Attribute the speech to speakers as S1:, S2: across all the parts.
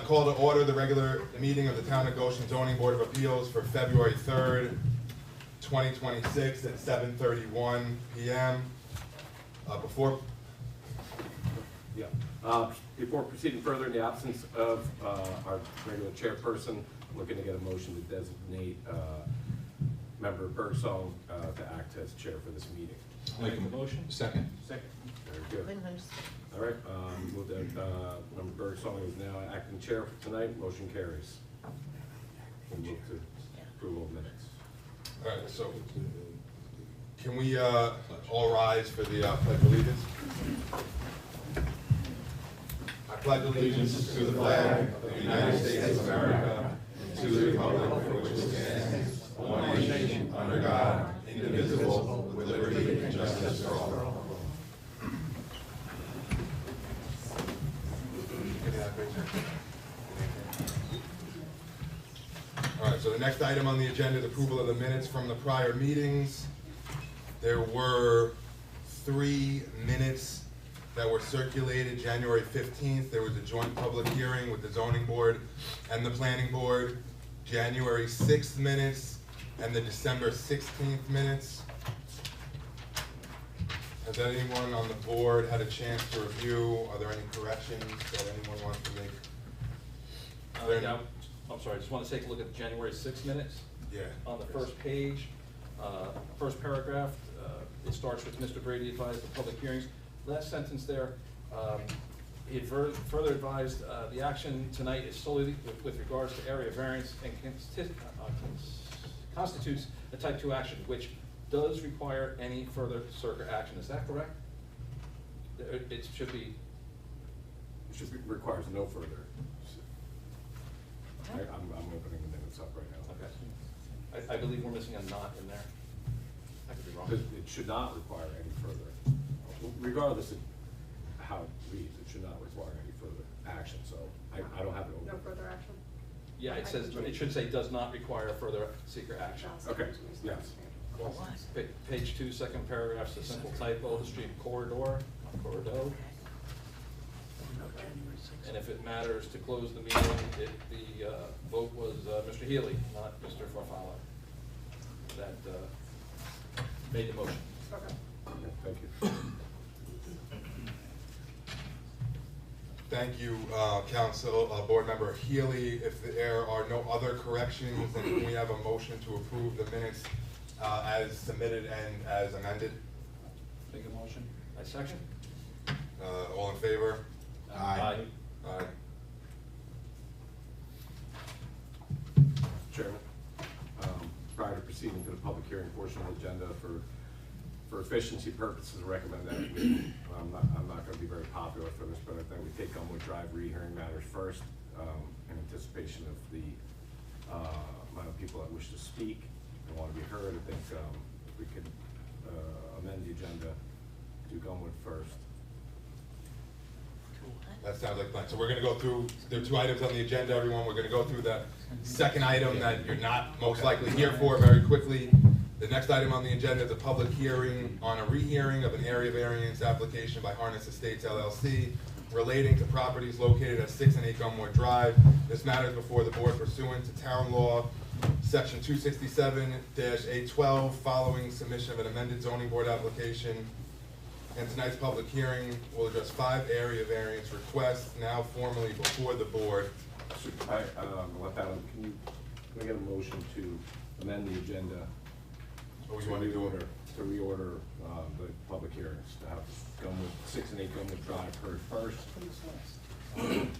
S1: Call to order the regular meeting of the Town of Goshen Zoning Board of Appeals for February 3rd, 2026 at 7:31 p.m.
S2: Before proceeding further, in the absence of our regular chairperson, I'm looking to get a motion to designate Member Birdsong to act as chair for this meeting.
S3: Make a motion. Second.
S2: Very good. All right, move that Member Birdsong is now acting chair for tonight. Motion carries. We'll move to approval of minutes.
S1: All right, so can we all rise for the Pledge of Allegiance? I pledge allegiance to the flag of the United States of America and to the republic for which it stands, one nation, under God, indivisible, with liberty and justice for all. All right, so the next item on the agenda is approval of the minutes from the prior meetings. There were 3 minutes that were circulated. January 15th, there was a joint public hearing with the zoning board and the planning board. January 6th minutes and the December 16th minutes. Has anyone on the board had a chance to review? Are there any corrections that anyone wants to make?
S3: Yeah, I'm sorry, I just want to take a look at the January 6 minutes.
S1: Yeah.
S3: On the first page, first paragraph, it starts with Mr. Brady advised the public hearings. Last sentence there, he further advised the action tonight is solely with regards to area variance and constitutes a type 2 action, which does require any further circuit action. Is that correct? It should be.
S2: Requires no further. I'm opening the minutes up right now.
S3: Okay. I believe we're missing a not in there. I could be wrong.
S2: It should not require any further, regardless of how it reads, it should not require any further action, so I don't have it open.
S4: No further action?
S3: Yeah, it says, it should say does not require further seeker action.
S2: Okay, yes.
S3: Page 2, second paragraph, it's a simple typo, the street corridor, not corridor. And if it matters to close the meeting, the vote was Mr. Healy, not Mr. Farfalla, that made the motion.
S4: Okay.
S2: Thank you.
S1: Thank you, Board Member Healy. If there are no other corrections, then can we have a motion to approve the minutes as submitted and as amended?
S3: Make a motion. I second.
S1: All in favor?
S3: Aye.
S1: Aye.
S2: Chairman, prior to proceeding to the public hearing portion of the agenda, for efficiency purposes, I recommend that I'm not going to be very popular for this, but I think we take Gumwood Drive rehearing matters first in anticipation of the amount of people that wish to speak and want to be heard. I think if we could amend the agenda to Gumwood first.
S1: That sounds like fun. So we're going to go through, there are 2 items on the agenda, everyone. We're going to go through the second item that you're not most likely here for very quickly. The next item on the agenda is a public hearing on a rehearing of an area variance application by Harness Estates LLC relating to properties located at 6 and 8 Gumwood Drive. This matter is before the board pursuant to town law, section 267-812, following submission of an amended zoning board application. And tonight's public hearing will address 5 area variance requests now formally before the board.
S2: Can we get a motion to amend the agenda
S1: What we want to do?
S2: to reorder the public hearings, to have 6 and 8 Gumwood Drive heard first?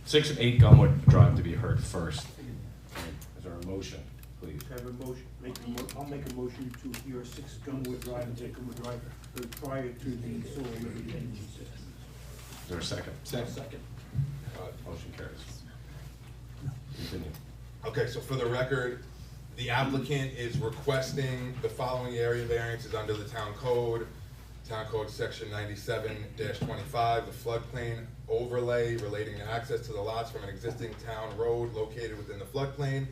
S5: 6 and 8 Gumwood Drive to be heard first.
S2: Is there a motion, please?
S6: I have a motion, I'll make a motion to hear 6 Gumwood Drive and 8 Gumwood Drive prior to the solar remediation system.
S5: Is there a second?
S6: Second.
S2: Motion carries. Continue.
S1: Okay, so for the record, the applicant is requesting the following area variances under the town code section 97-25, the floodplain overlay relating to access to the lots from an existing town road located within the floodplain.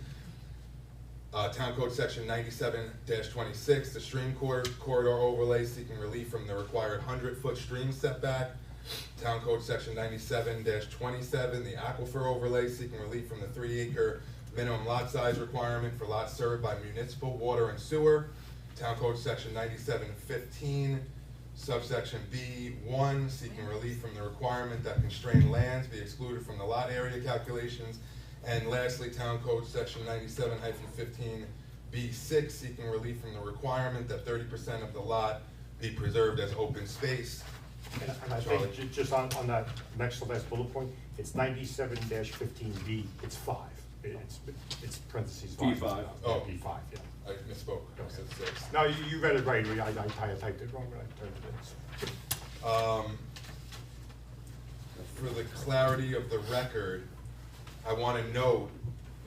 S1: Town code section 97-26, the stream corridor overlay seeking relief from the required 100-foot stream setback Town Code Section 97-27, the aquifer overlay, seeking relief from the 3-acre minimum lot size requirement for lots served by municipal water and sewer. Town Code Section 97-15, subsection B1, seeking relief from the requirement that constrained lands be excluded from the lot area calculations. And lastly, Town Code Section 97-15B6, seeking relief from the requirement that 30% of the lot be preserved as open space.
S4: And I
S1: Charlie.
S4: think, just on that next to last bullet point, it's 97-15B, it's 5. It's parentheses 5.
S2: B5.
S1: Oh.
S4: B5, yeah.
S1: I misspoke, I said 6.
S4: No, you read it right, I typed it wrong when I turned it in.
S1: For the clarity of the record, I want to note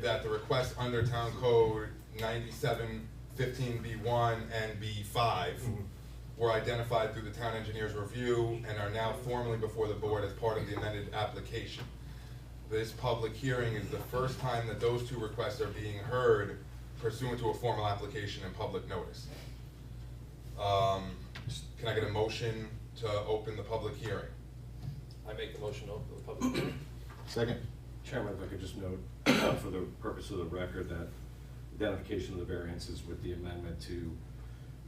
S1: that the requests under Town Code 97-15B1 and B5 were identified through the town engineer's review and are now formally before the board as part of the amended application. This public hearing is the first time that those two requests are being heard pursuant to a formal application and public notice. Can I get a motion to open the public hearing?
S3: I make the motion to open the public hearing.
S5: Second.
S2: Chairman, if I could just note, for the purpose of the record, that identification of the variances with the amendment to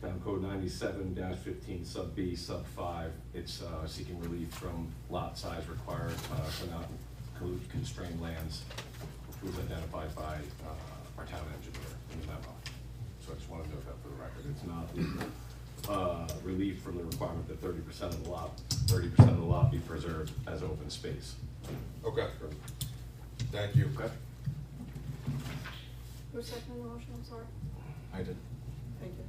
S2: Town Code 97-15 sub B sub 5, it's seeking relief from lot size required to not include constrained lands, which was identified by our town engineer in the memo. So I just want to note that for the record. It's not relief from the requirement that 30% of the lot be preserved as open space.
S1: Okay, thank you.
S2: Okay.
S7: Who seconded the motion, I'm sorry?
S5: I did.
S7: Thank you.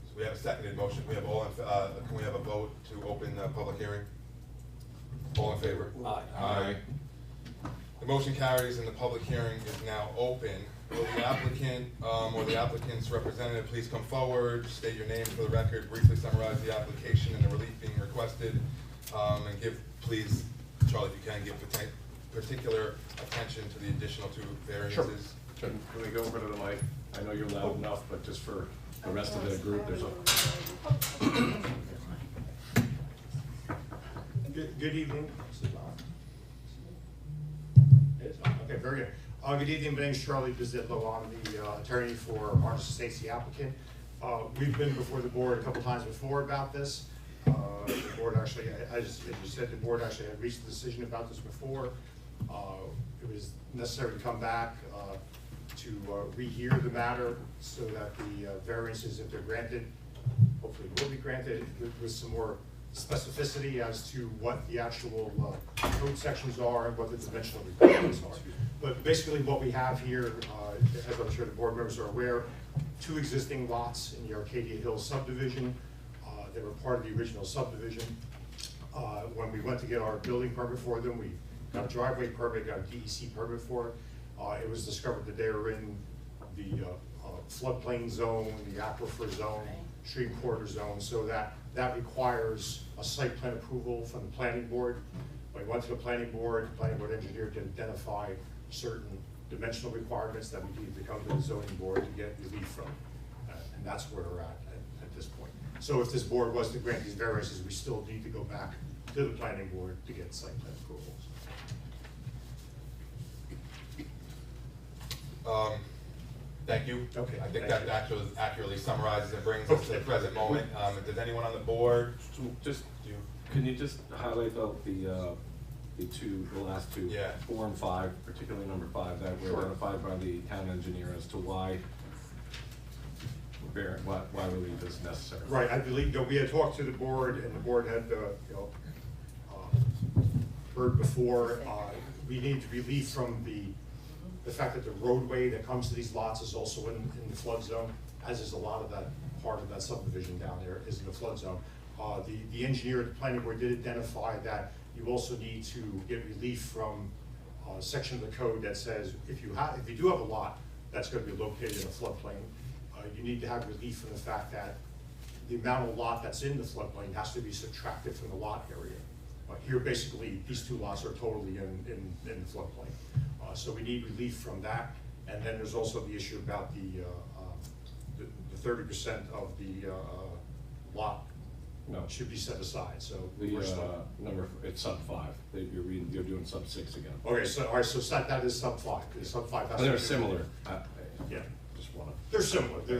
S1: So we have a seconded motion. We have all, can we have a vote to open the public hearing? All in favor?
S3: Aye.
S1: Aye. The motion carries and the public hearing is now open. Will the applicant, or the applicant's representative please come forward, state your name for the record, briefly summarize the application and the relief being requested, and give, please, Charlie, if you can, give particular attention to the additional 2 variances.
S2: Can we go over to the mic? I know you're loud enough, but just for the rest of the group, there's a.
S4: Good evening. Okay, very good. Good evening, my name's Charlie Bizzillo. I'm the attorney for Artis Estates, the applicant. We've been before the board a couple times before about this. The board actually, as you said, the board actually had reached a decision about this before. It was necessary to come back to rehear the matter so that the variances, if they're granted, hopefully will be granted with some more specificity as to what the actual code sections are and what the dimensional requirements are. But basically what we have here, as I'm sure the board members are aware, 2 existing lots in the Arcadia Hills subdivision. They were part of the original subdivision. When we went to get our building permit for them, we got a driveway permit, got a DEC permit for it. It was discovered that they were in the floodplain zone, the aquifer zone, stream corridor zone, so that requires a site plan approval from the planning board. When we went to the planning board engineer to identify certain dimensional requirements that we needed to come to the zoning board to get relief from. And that's where we're at this point. So if this board was to grant these variances, we still need to go back to the planning board to get site plan approvals.
S1: Thank you.
S4: Okay,
S1: I think
S4: thank
S1: that actually accurately summarizes and brings us to the present moment. Does anyone on the board?
S2: Just, can you just highlight the last 2,
S1: Yeah.
S2: 4 and 5, particularly number 5, that were identified by the town engineer as to why relief is necessary?
S4: Right, I believe, we had talked to the board, and the board had, heard before, we need relief from the fact that the roadway that comes to these lots is also in the flood zone, as is a lot of that part of that subdivision down there is in the flood zone. The engineer at the planning board did identify that you also need to get relief from a section of the code that says if you do have a lot that's going to be located in a floodplain, you need to have relief from the fact that the amount of lot that's in the floodplain has to be subtracted from the lot area. Here, basically, these 2 lots are totally in the floodplain. So we need relief from that. And then there's also the issue about the 30% of the lot
S2: No.
S4: should be set aside, so.
S2: The,
S4: we're still-
S2: it's sub 5, you're doing sub 6 again.
S4: Okay, so, all right, so that is sub 5, sub 5. that's
S2: They're
S4: what-
S2: similar.
S4: Yeah.
S2: Just wanna.
S4: They're similar, they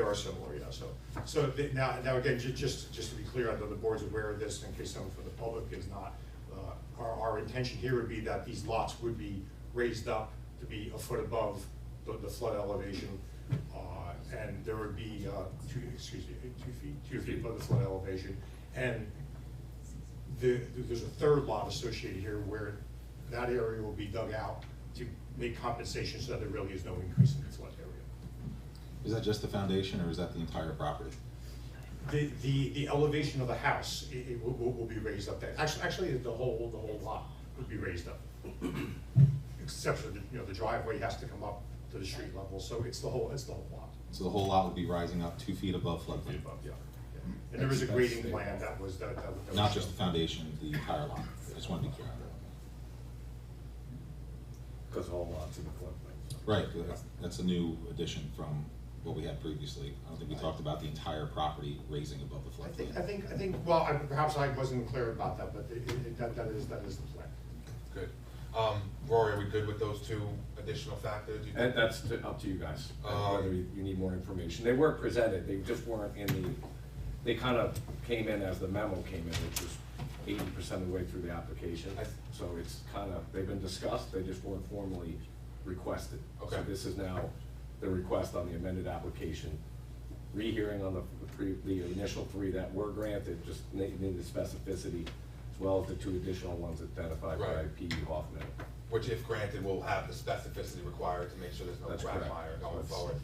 S4: are similar, yeah, now again, just to be clear, I know the board's aware of this, in case someone from the public is not, our intention here would be that these lots would be raised up to be a foot above the flood elevation, and there would be, 2 feet above the flood elevation, and there's a third lot associated here where that area will be dug out to make compensation so that there really is no increase in the flood area.
S8: Is that just the foundation, or is that the entire property?
S4: The elevation of the house, it will be raised up there. Actually, the whole lot would be raised up. Except for the driveway has to come up to the street level, so it's the whole lot.
S8: So the whole lot would be rising up 2 feet above floodplain?
S4: Yeah. And there was a grading plan that was.
S8: Not just the foundation, the entire lot? I just want to be clear on that.
S2: Because all lots in the floodplain.
S8: Right, that's a new addition from what we had previously. I don't think we talked about the entire property raising above the floodplain.
S4: I think, well, perhaps I wasn't clear about that, but that is the plan.
S1: Good. Rory, are we good with those 2 additional factors? You think?
S2: And that's up to you guys, whether you need more information. They were presented, they just weren't in the, they kind of came in as the memo came in, which was 80% of the way through the application. So it's kind of, they've been discussed, they just weren't formally requested.
S1: Okay.
S2: So this is now the request on the amended application. Rehearing on the initial 3 that were granted, just needed the specificity, as well as the 2 additional ones identified by
S1: Right.
S2: P.E. Hoffman.
S1: Which, if granted, will have the specificity required to make sure there's no
S2: That's correct.
S1: quagmire going
S2: That's-
S1: forward.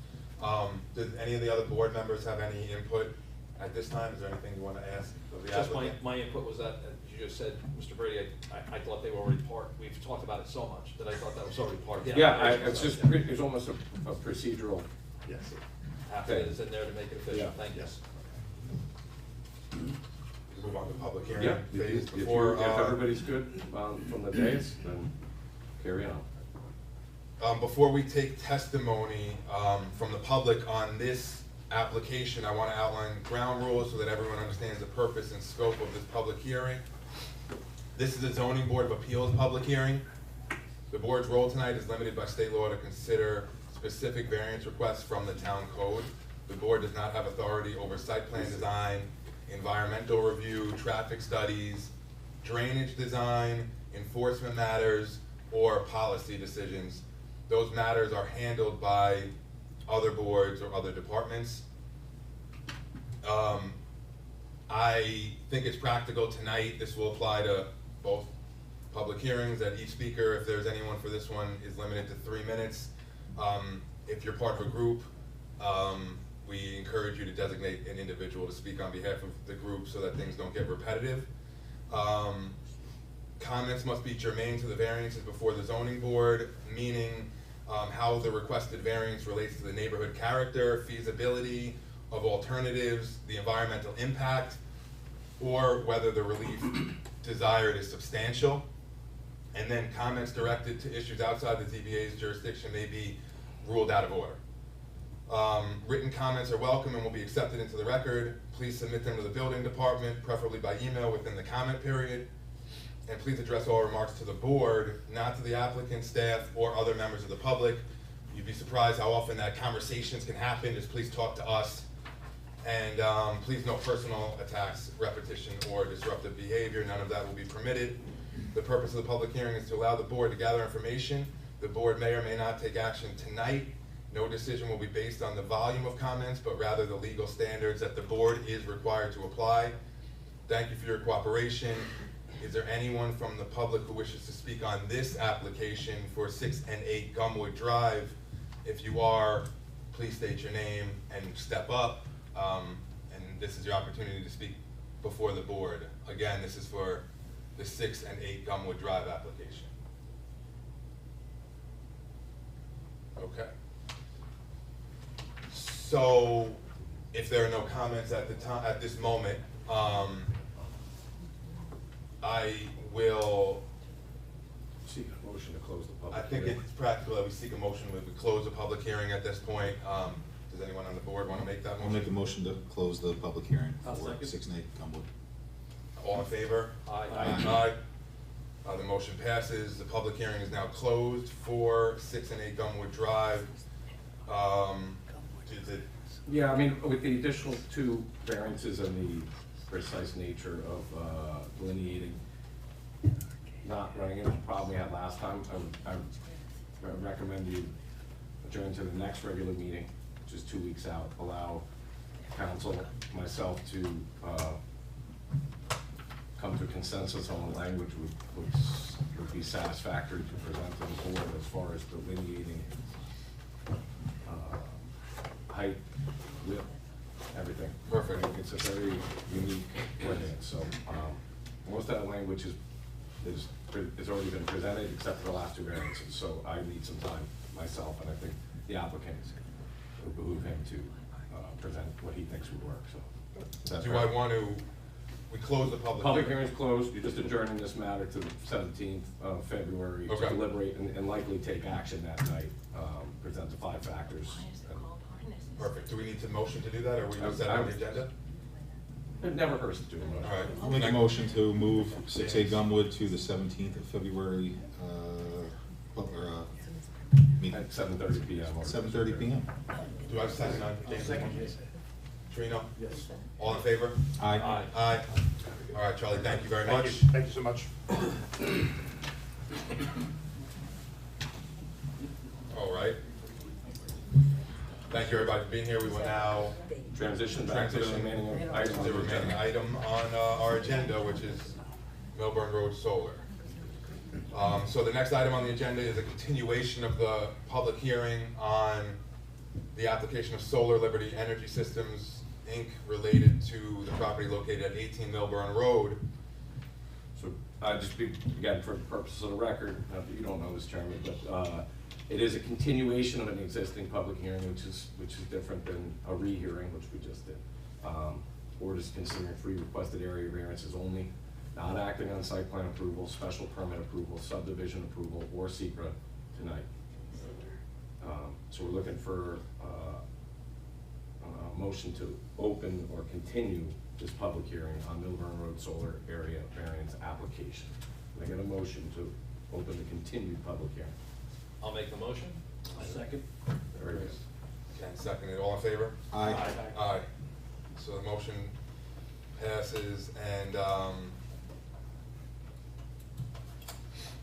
S1: Did any of the other board members have any input at this time? Is there anything you want to ask of the
S3: Just
S1: applicant?
S3: my input was that, as you just said, Mr. Brady, I thought they were already part, we've talked about it so much, that I thought that was already part of the
S2: Yeah,
S3: application.
S2: it's just, it's almost a procedural.
S4: Yes.
S3: Half of it is in there to make it official,
S2: Yeah.
S3: thank you.
S4: Yes.
S1: Move on to public hearing
S2: Yeah,
S1: phase
S2: if
S1: before.
S2: if everybody's good from the days, then carry on.
S1: Before we take testimony from the public on this application, I want to outline ground rules so that everyone understands the purpose and scope of this public hearing. This is a zoning board of appeals public hearing. The board's role tonight is limited by state law to consider specific variance requests from the town code. The board does not have authority over site plan design, environmental review, traffic studies, drainage design, enforcement matters, or policy decisions. Those matters are handled by other boards or other departments. I think it's practical tonight. This will apply to both public hearings, that each speaker, if there's anyone for this one, is limited to 3 minutes. If you're part of a group, we encourage you to designate an individual to speak on behalf of the group so that things don't get repetitive. Comments must be germane to the variances before the zoning board, meaning how the requested variance relates to the neighborhood character, feasibility of alternatives, the environmental impact, or whether the relief desired is substantial. And then comments directed to issues outside the ZBA's jurisdiction may be ruled out of order. Written comments are welcome and will be accepted into the record. Please submit them to the building department, preferably by email within the comment period. And please address all remarks to the board, not to the applicant, staff, or other members of the public. You'd be surprised how often that conversations can happen. Just please talk to us. And please no personal attacks, repetition, or disruptive behavior. None of that will be permitted. The purpose of the public hearing is to allow the board to gather information. The board may or may not take action tonight. No decision will be based on the volume of comments, but rather the legal standards that the board is required to apply. Thank you for your cooperation. Is there anyone from the public who wishes to speak on this application for 6 and 8 Gumwood Drive? If you are, please state your name and step up. And this is your opportunity to speak before the board. Again, this is for the 6 and 8 Gumwood Drive application. Okay. So, if there are no comments at the time, at this moment, I will,
S2: Seek a motion to close the public
S1: I think
S2: hearing.
S1: it's practical that we seek a motion, we close the public hearing at this point. Does anyone on the board wanna make that
S8: I'll make a
S1: motion?
S8: motion to close the public hearing
S3: I'll
S8: for
S3: second.
S8: 6 and 8 Gumwood.
S1: All in favor?
S3: Aye.
S1: Aye. The motion passes. The public hearing is now closed for 6 and 8 Gumwood Drive. Is it,
S2: Yeah, I mean, with the additional two variances and the precise nature of delineating, not running into the problem we had last time, I would recommend you adjourn to the next regular meeting, which is 2 weeks out, allow council, myself to come to a consensus on the language would be satisfactory to present to the board as far as delineating height, width, everything.
S1: Perfect.
S2: It's a very unique ordinance, so, most of that language is already been presented, except for the last two variances, so I need some time myself, and I think the applicant, it would behoove him to, present what he thinks would work, so. Is that
S1: do
S2: fair?
S1: I want to, we close the public
S2: Public
S1: hearing?
S2: hearing's closed, you're just adjourning this matter to the 17th of February to
S1: Okay.
S2: deliberate and likely take action that night, present the 5 factors.
S1: Perfect. Do we need to motion to do that, or we just set it on the agenda?
S2: It never hurts to do a motion.
S1: All right.
S8: I'll make a motion to move 6 8 Gumwood to the 17th of February, meeting,
S2: At 7:30 PM.
S8: 7:30 PM.
S1: Do I have a second on James?
S6: Second.
S1: Trino?
S6: Yes.
S1: All in favor?
S8: Aye.
S1: Aye. All right, Charlie, thank you very much.
S4: Thank you so much.
S1: All right. Thank you, everybody, for being here. We will now
S2: Transition back to the
S1: transition
S2: remaining items.
S1: to the remaining item on our agenda, which is Milburn Road Solar. So the next item on the agenda is a continuation of the public hearing on the application of Solar Liberty Energy Systems, Inc., related to the property located at 18 Milburn Road.
S2: So, again, for the purposes of the record, not that you don't know this, Chairman, but, it is a continuation of an existing public hearing, which is different than a rehearing, which we just did. Board is considering 3 requested area variances only, not acting on site plan approval, special permit approval, subdivision approval, or SECRA tonight. So we're looking for a motion to open or continue this public hearing on Milburn Road Solar Area Variance application. Can I get a motion to open the continued public hearing?
S3: I'll make the motion.
S6: Second.
S2: Very good.
S1: Ken seconded. All in favor?
S8: Aye.
S1: Aye. So the motion passes, and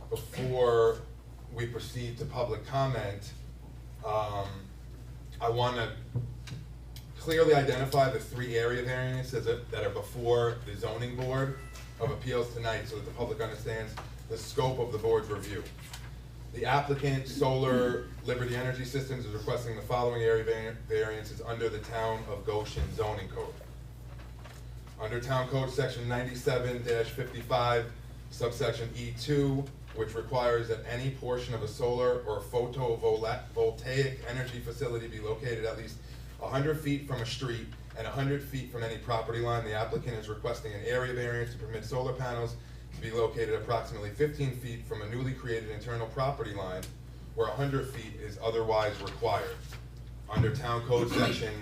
S1: before we proceed to public comment, I want to clearly identify the 3 area variances that are before the zoning board of appeals tonight, so that the public understands the scope of the board's review. The applicant, Solar Liberty Energy Systems, is requesting the following area variances under the Town of Goshen zoning code. Under Town Code Section 97-55, subsection E2, which requires that any portion of a solar or photovoltaic energy facility be located at least 100 feet from a street and 100 feet from any property line, the applicant is requesting an area variance to permit solar panels to be located approximately 15 feet from a newly created internal property line where 100 feet is otherwise required. Under Town Code Section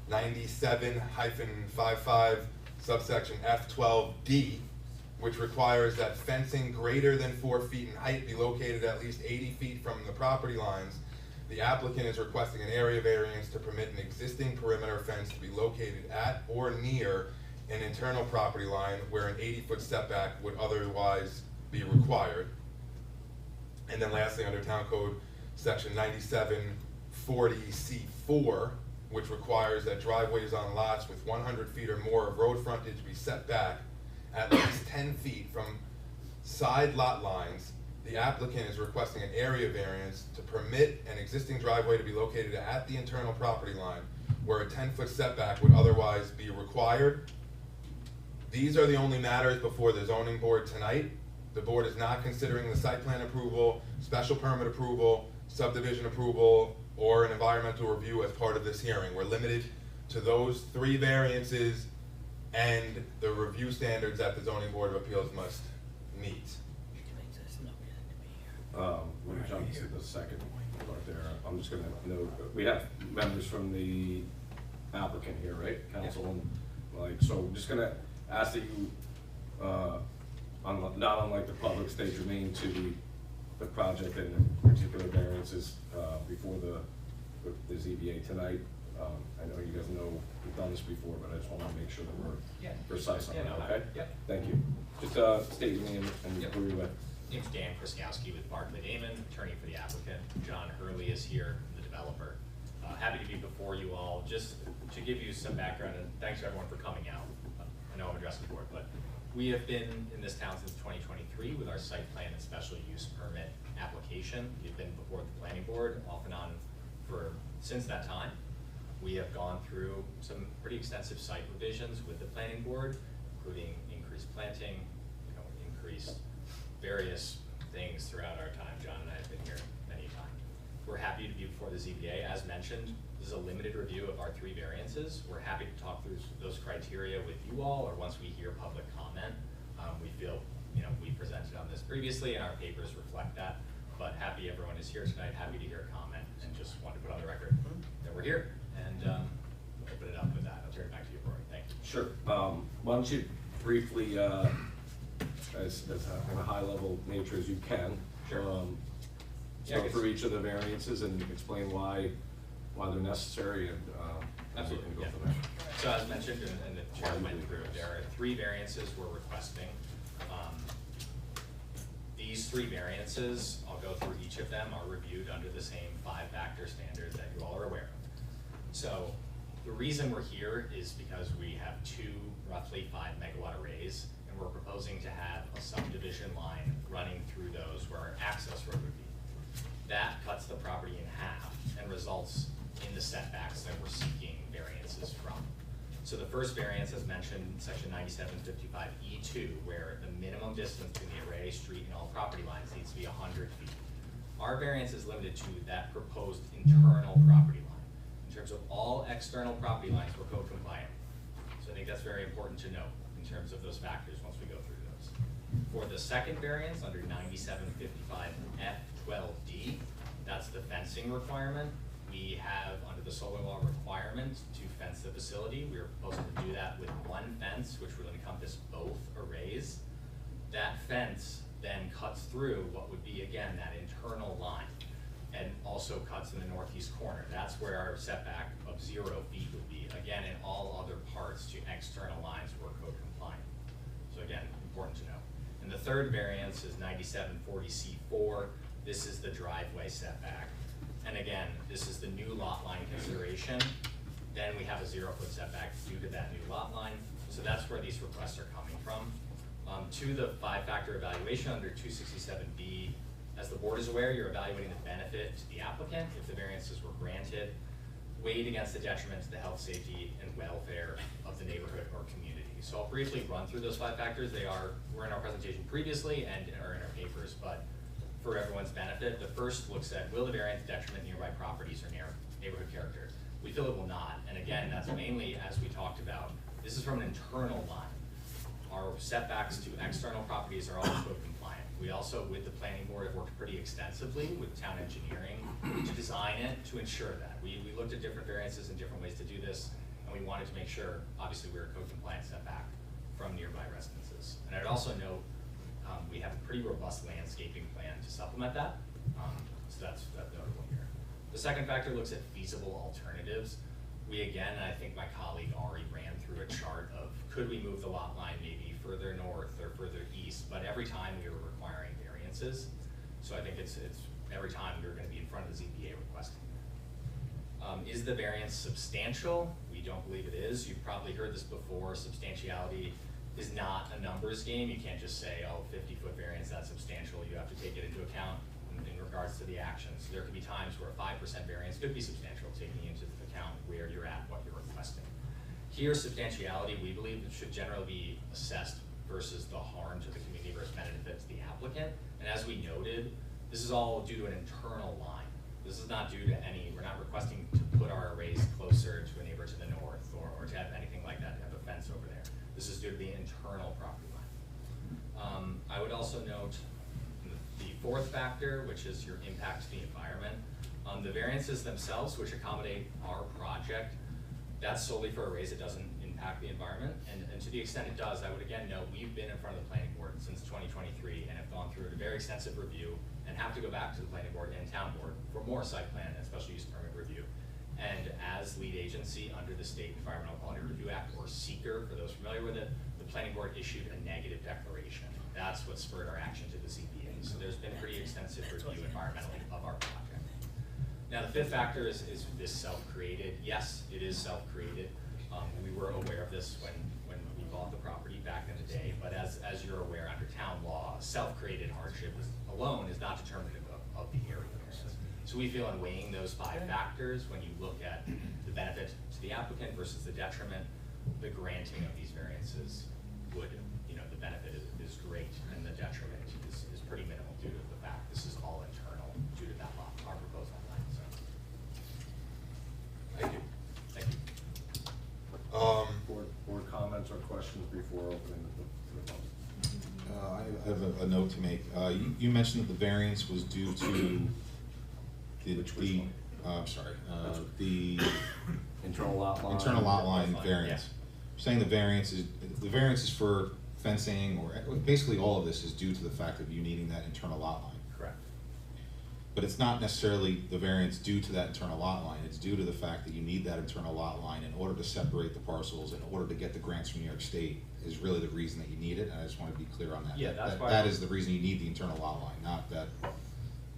S1: 97-55, subsection F12D, which requires that fencing greater than 4 feet in height be located at least 80 feet from the property lines, the applicant is requesting an area variance to permit an existing perimeter fence to be located at or near an internal property line where an 80-foot setback would otherwise be required. And then lastly, under Town Code Section 9740C4, which requires that driveways on lots with 100 feet or more of road frontage be set back at least 10 feet from side lot lines, the applicant is requesting an area variance to permit an existing driveway to be located at the internal property line where a 10-foot setback would otherwise be required. These are the only matters before the zoning board tonight. The board is not considering the site plan approval, special permit approval, subdivision approval, or an environmental review as part of this hearing. We're limited to those 3 variances and the review standards that the zoning board of appeals must meet.
S2: We'll jump to the second start there. I'm just gonna note, we have members from the applicant here, right, council, and like, so I'm just gonna ask that you, not unlike the public, state your name to the project and the particular variances, before the ZBA tonight. I know you guys know we've done this before, but I just wanna make sure that we're precise on
S9: Yeah,
S2: that,
S9: no,
S2: okay?
S9: yep.
S2: Thank you. Just, state your name and
S9: Yep.
S2: who you're with.
S9: Name's Dan Kraskowski with Barclay Damon, attorney for the applicant. John Hurley is here, the developer. Happy to be before you all. Just to give you some background, and thanks to everyone for coming out. I know I'm addressing the board, but we have been in this town since 2023 with our site plan and special use permit application. We've been before the planning board off and on since that time. We have gone through some pretty extensive site revisions with the planning board, including increased planting, increased various things throughout our time. John and I have been here many times. We're happy to be before the ZBA. As mentioned, this is a limited review of our 3 variances. We're happy to talk through those criteria with you all, or once we hear public comment. We feel, we presented on this previously and our papers reflect that, but happy everyone is here tonight, happy to hear a comment, and just wanted to put on the record that we're here, and open it up with that. I'll turn it back to you, Rory. Thank you.
S2: Sure. Why don't you briefly, as in a high level nature as you can,
S9: Sure. Yeah, I
S2: go
S9: guess-
S2: through each of the variances and explain why they're necessary, and
S9: Absolutely,
S2: we can
S9: yeah.
S2: go from there.
S9: So as mentioned, and the chair went through, there are 3 variances we're requesting. These 3 variances, I'll go through each of them, are reviewed under the same 5-factor standard that you all are aware of. So the reason we're here is because we have 2 roughly 5 megawatt arrays, and we're proposing to have a subdivision line running through those where our access road would be. That cuts the property in half and results in the setbacks that we're seeking variances from. So the first variance, as mentioned, section 9755E2, where the minimum distance between the array, street, and all property lines needs to be 100 feet. Our variance is limited to that proposed internal property line. In terms of all external property lines, we're code compliant. So I think that's very important to note in terms of those factors once we go through those. For the second variance, under 9755F12D, that's the fencing requirement. We have, under the solar law requirement, to fence the facility. We are proposing to do that with 1 fence, which would encompass both arrays. That fence then cuts through what would be, again, that internal line, and also cuts in the northeast corner. That's where our setback of 0 feet would be. Again, in all other parts to external lines, we're code compliant. So again, important to know. And the third variance is 9740C4. This is the driveway setback. And again, this is the new lot line consideration. Then we have a 0-foot setback due to that new lot line. So that's where these requests are coming from. To the 5-factor evaluation under 267B, as the board is aware, you're evaluating the benefit to the applicant if the variances were granted, weighed against the detriment to the health, safety, and welfare of the neighborhood or community. So I'll briefly run through those 5 factors. Were in our presentation previously and are in our papers, but for everyone's benefit, the first looks at, will the variance detriment nearby properties or neighborhood character? We feel it will not, and again, that's mainly, as we talked about, this is from an internal line. Our setbacks to external properties are all code compliant. We also, with the planning board, have worked pretty extensively with town engineering to design it to ensure that. We looked at different variances and different ways to do this, and we wanted to make sure, obviously, we were code compliant setback from nearby residences. And I'd also note, we have a pretty robust landscaping plan to supplement that, so that's notable here. The second factor looks at feasible alternatives. We again, and I think my colleague already ran through a chart of, could we move the lot line maybe further north or further east, but every time we were requiring variances. So I think it's every time we were gonna be in front of the ZBA requesting. Is the variance substantial? We don't believe it is. You've probably heard this before. Substantiality is not a numbers game. You can't just say, oh, 50-foot variance, that's substantial. You have to take it into account in regards to the actions. There could be times where a 5% variance could be substantial, taking into account where you're at, what you're requesting. Here, substantiality, we believe, it should generally be assessed versus the harm to the community versus benefit to the applicant. And as we noted, this is all due to an internal line. This is not due to we're not requesting to put our arrays closer to a neighbor to the north or to have anything like that, to have a fence over there. This is due to the internal property line. I would also note the 4th factor, which is your impact to the environment. The variances themselves, which accommodate our project, that's solely for a raise. It doesn't impact the environment. And to the extent it does, I would again note, we've been in front of the planning board since 2023 and have gone through a very extensive review and have to go back to the planning board and town board for more site plan and special use permit review. And as lead agency under the State Environmental Quality Review Act, or SEQR, for those familiar with it, the planning board issued a negative declaration. That's what spurred our action to the ZBA. So there's been pretty extensive review environmentally of our project. Now, the fifth factor is this self-created. Yes, it is self-created. We were aware of this when we bought the property back in the day, but as you're aware, under town law, self-created hardship alone is not determinative of the area. So we feel in weighing those 5 factors, when you look at the benefit to the applicant versus the detriment, the granting of these variances would, the benefit is great, and the detriment is pretty minimal due to the fact this is all internal due to that lot, our proposal line, so.
S1: Thank you.
S9: Thank you.
S2: Board comments or questions before opening the public?
S8: I have a note to make. You mentioned that the variance was due to
S2: Which one?
S8: I'm sorry, the
S2: Internal lot line?
S8: internal lot line
S9: Lot line,
S8: variance.
S9: yeah.
S8: You're saying the variance is for fencing, or basically all of this is due to the fact of you needing that internal lot line.
S9: Correct.
S8: But it's not necessarily the variance due to that internal lot line, it's due to the fact that you need that internal lot line in order to separate the parcels, in order to get the grants from New York State, is really the reason that you need it, and I just want to be clear on that.
S9: Yeah, that's why-
S8: That is the reason you need the internal lot line, not that,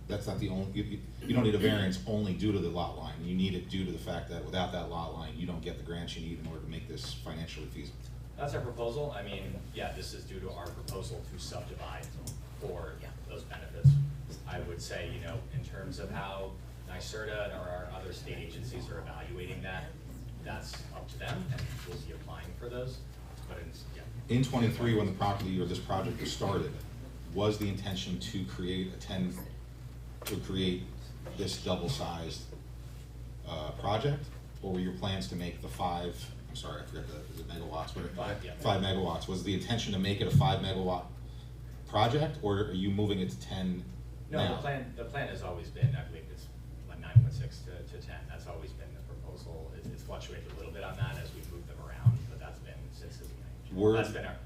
S8: that's not the only, you don't need a variance only due to the lot line, you need it due to the fact that without that lot line, you don't get the grants you need in order to make this financially feasible.
S9: That's our proposal. I mean, yeah, this is due to our proposal to subdivide for those benefits. I would say, in terms of how NYSERDA or our other state agencies are evaluating that, that's up to them, and we'll be applying for those, but it's, yeah.
S8: In '23, when the property or this project was started, was the intention to create this double-sized project, or were your plans to make the 5? I'm sorry, I forgot is it megawatts? What
S9: 5, yeah.
S8: 5 megawatts. Was the intention to make it a 5 megawatt project, or are you moving it to 10 now?
S9: No, the plan has always been, I believe it's like 9.6 to 10. That's always been the proposal. It's fluctuated a little bit on that as we move them around, but that's been since the beginning. That's been our.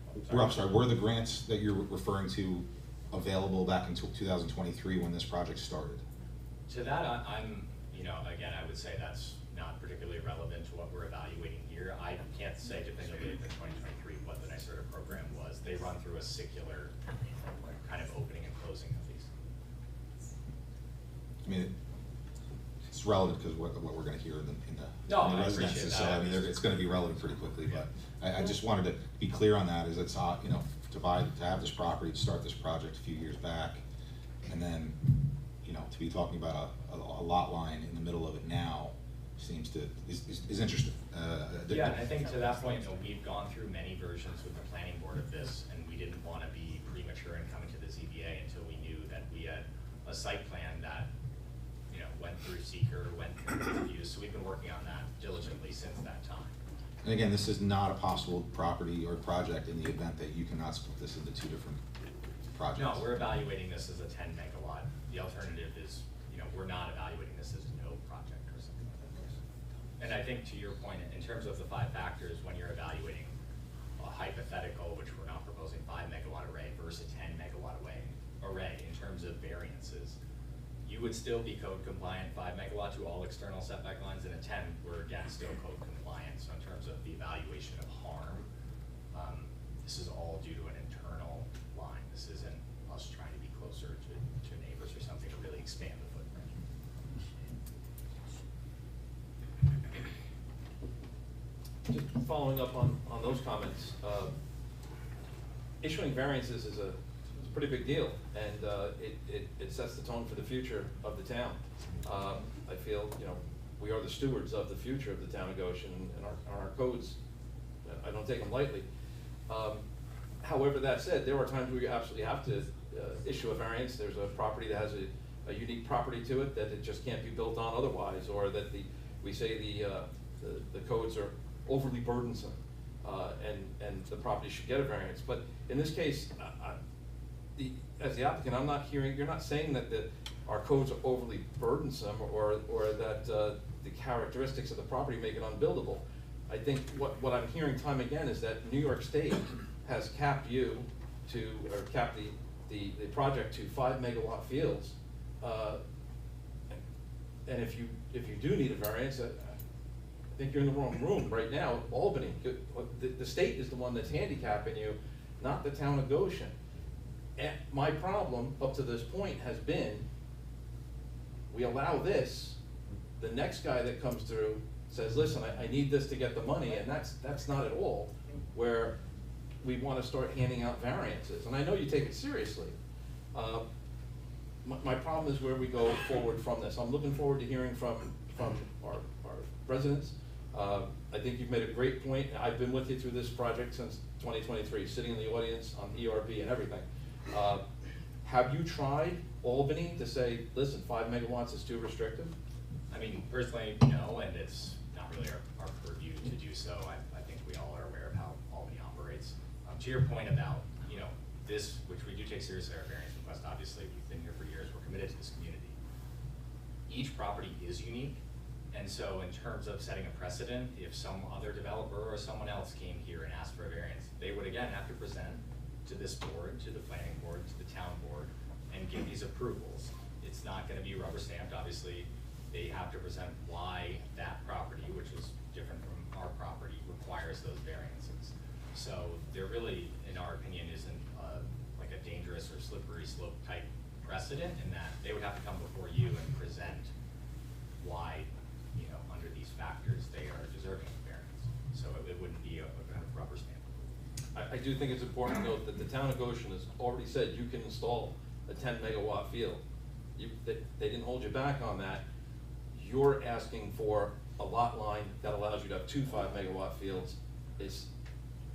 S8: Were the grants that you're referring to available back in 2023 when this project started?
S9: To that, I'm, again, I would say that's not particularly relevant to what we're evaluating here. I can't say definitively for 2023 what the NYSERDA program was. They run through a secular kind of opening and closing of these.
S8: I mean, it's relevant because what we're going to hear in the
S9: No, I
S8: residences,
S9: appreciate
S8: so
S9: that.
S8: I mean, it's going to be relevant pretty quickly. But I just wanted to be clear on that. Is it's to have this property, to start this project a few years back, and then to be talking about a lot line in the middle of it now seems to is interesting.
S9: Yeah, and I think to that point, we've gone through many versions with the planning board of this, and we didn't want to be premature in coming to the ZBA until we knew that we had a site plan that, went through SEQR, went through reviews. So we've been working on that diligently since that time.
S8: And again, this is not a possible property or project in the event that you cannot split this into 2 different projects.
S9: No, we're evaluating this as a 10 megawatt. The alternative is, we're not evaluating this as no project or something like that. And I think to your point, in terms of the 5 factors, when you're evaluating a hypothetical, which we're not proposing 5 megawatt array versus a 10 megawatt array in terms of variances, you would still be code compliant 5 megawatt to all external setback lines, and a 10, we're again still code compliant. So in terms of the evaluation of harm, this is all due to an internal line. This isn't us trying to be closer to neighbors or something to really expand the footprint.
S3: Just following up on those comments, issuing variances is a pretty big deal, and it sets the tone for the future of the town. I feel, we are the stewards of the future of the town of Goshen, and our codes, I don't take them lightly. However, that said, there are times where you absolutely have to issue a variance. There's a property that has a unique property to it that it just can't be built on otherwise, or that we say the codes are overly burdensome, and the property should get a variance. But in this case, as the applicant, I'm not hearing, you're not saying that our codes are overly burdensome, or that the characteristics of the property make it unbuildable. I think what I'm hearing time again is that New York State has capped you to, or capped the project to 5 megawatt fields. And if you do need a variance, I think you're in the wrong room right now. Albany, the state is the one that's handicapping you, not the town of Goshen. And my problem up to this point has been, we allow this, the next guy that comes through says, listen, I need this to get the money, and that's not at all where we wanna start handing out variances. And I know you take it seriously. My problem is where we go forward from this. I'm looking forward to hearing from our residents. I think you've made a great point. I've been with you through this project since 2023, sitting in the audience on ERB and everything. Have you tried Albany to say, listen, 5 megawatts is too restrictive?
S9: I mean, personally, no, and it's not really our purview to do so. I think we all are aware of how Albany operates. To your point about, you know, this, which we do take seriously, our variance request, obviously, we've been here for years, we're committed to this community. Each property is unique, and so in terms of setting a precedent, if some other developer or someone else came here and asked for a variance, they would again have to present to this board, to the planning board, to the town board, and give these approvals. It's not gonna be rubber stamped, obviously. They have to present why that property, which is different from our property, requires those variances. So there really, in our opinion, isn't like a dangerous or slippery slope type precedent, in that they would have to come before you and present why, you know, under these factors, they are deserving of variance. So it wouldn't be a kind of rubber stamp.
S3: I do think it's important to note that the town of Goshen has already said you can install a 10 megawatt field. They didn't hold you back on that. You're asking for a lot line that allows you to have 2 5 megawatt fields,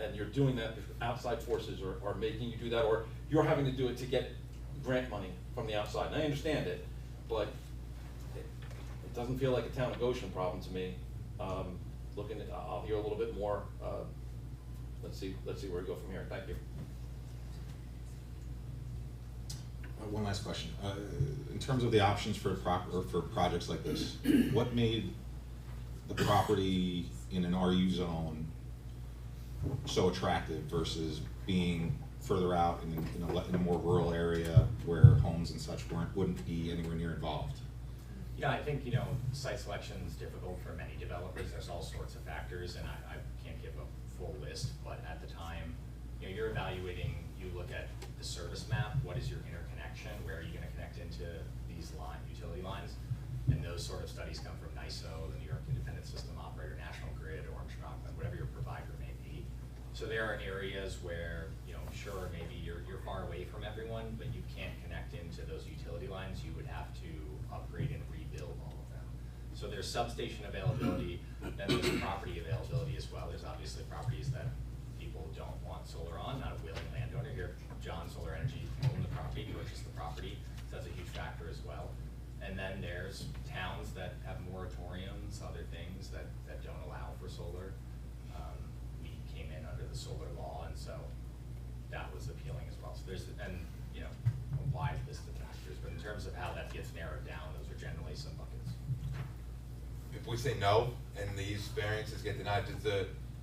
S3: and you're doing that if outside forces are making you do that, or you're having to do it to get grant money from the outside. And I understand it, but it doesn't feel like a town of Goshen problem to me. I'll hear a little bit more. Let's see where we go from here. Thank you.
S8: One last question. In terms of the options for projects like this, what made the property in an RU zone so attractive versus being further out in a more rural area where homes and such wouldn't be anywhere near involved?
S9: Yeah, I think, you know, site selection is difficult for many developers. There's all sorts of factors, and I can't give a full list, but at the time, you know, you're evaluating, you look at the service map, what is your interconnection, where are you gonna connect into these utility lines? And those sort of studies come from NYSO, the New York Independent System Operator, National Grid, Orange Rockland, whatever your provider may be. So there are areas where, you know, sure, maybe you're far away from everyone, but you can't connect into those utility lines. You would have to upgrade and rebuild all of them. So there's substation availability, then there's property availability as well. There's obviously properties that people don't want solar on, not a willing landowner. Here, John Solar Energy owned the property, purchased the property, so that's a huge factor as well. And then there's towns that have moratoriums, other things that don't allow for solar. We came in under the solar law, and so that was appealing as well. So there's, and you know, a wide list of factors, but in terms of how that gets narrowed down, those are generally some buckets.
S1: If we say no, and these variances get denied,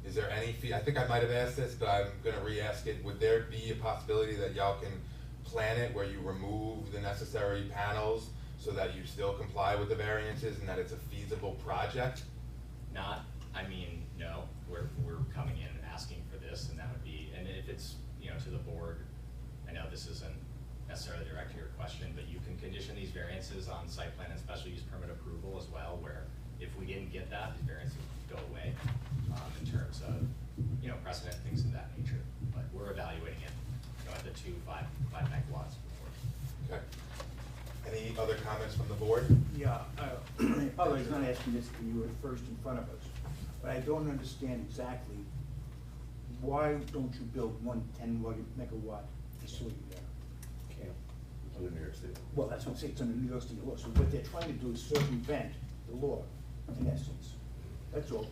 S1: is there any fee? I think I might have asked this, but I'm gonna re-ask it. Would there be a possibility that y'all can plan it where you remove the necessary panels so that you still comply with the variances and that it's a feasible project?
S9: No, we're coming in and asking for this, and that would be, and if it's, you know, to the board, I know this isn't necessarily direct to your question, but you can condition these variances on site plan and special use permit approval as well, where if we didn't get that, these variances would go away, in terms of, you know, precedent, things of that nature. But we're evaluating it, you know, at the 5 megawatts before.
S1: Okay. Any other comments from the board?
S6: Yeah, I apologize, not asking this to you at first in front of us, but I don't understand exactly why don't you build one 10 megawatt facility there?
S2: Can't, under New York State.
S6: Well, that's what I'm saying, it's under New York State law, so what they're trying to do is circumvent the law, in essence. That's all.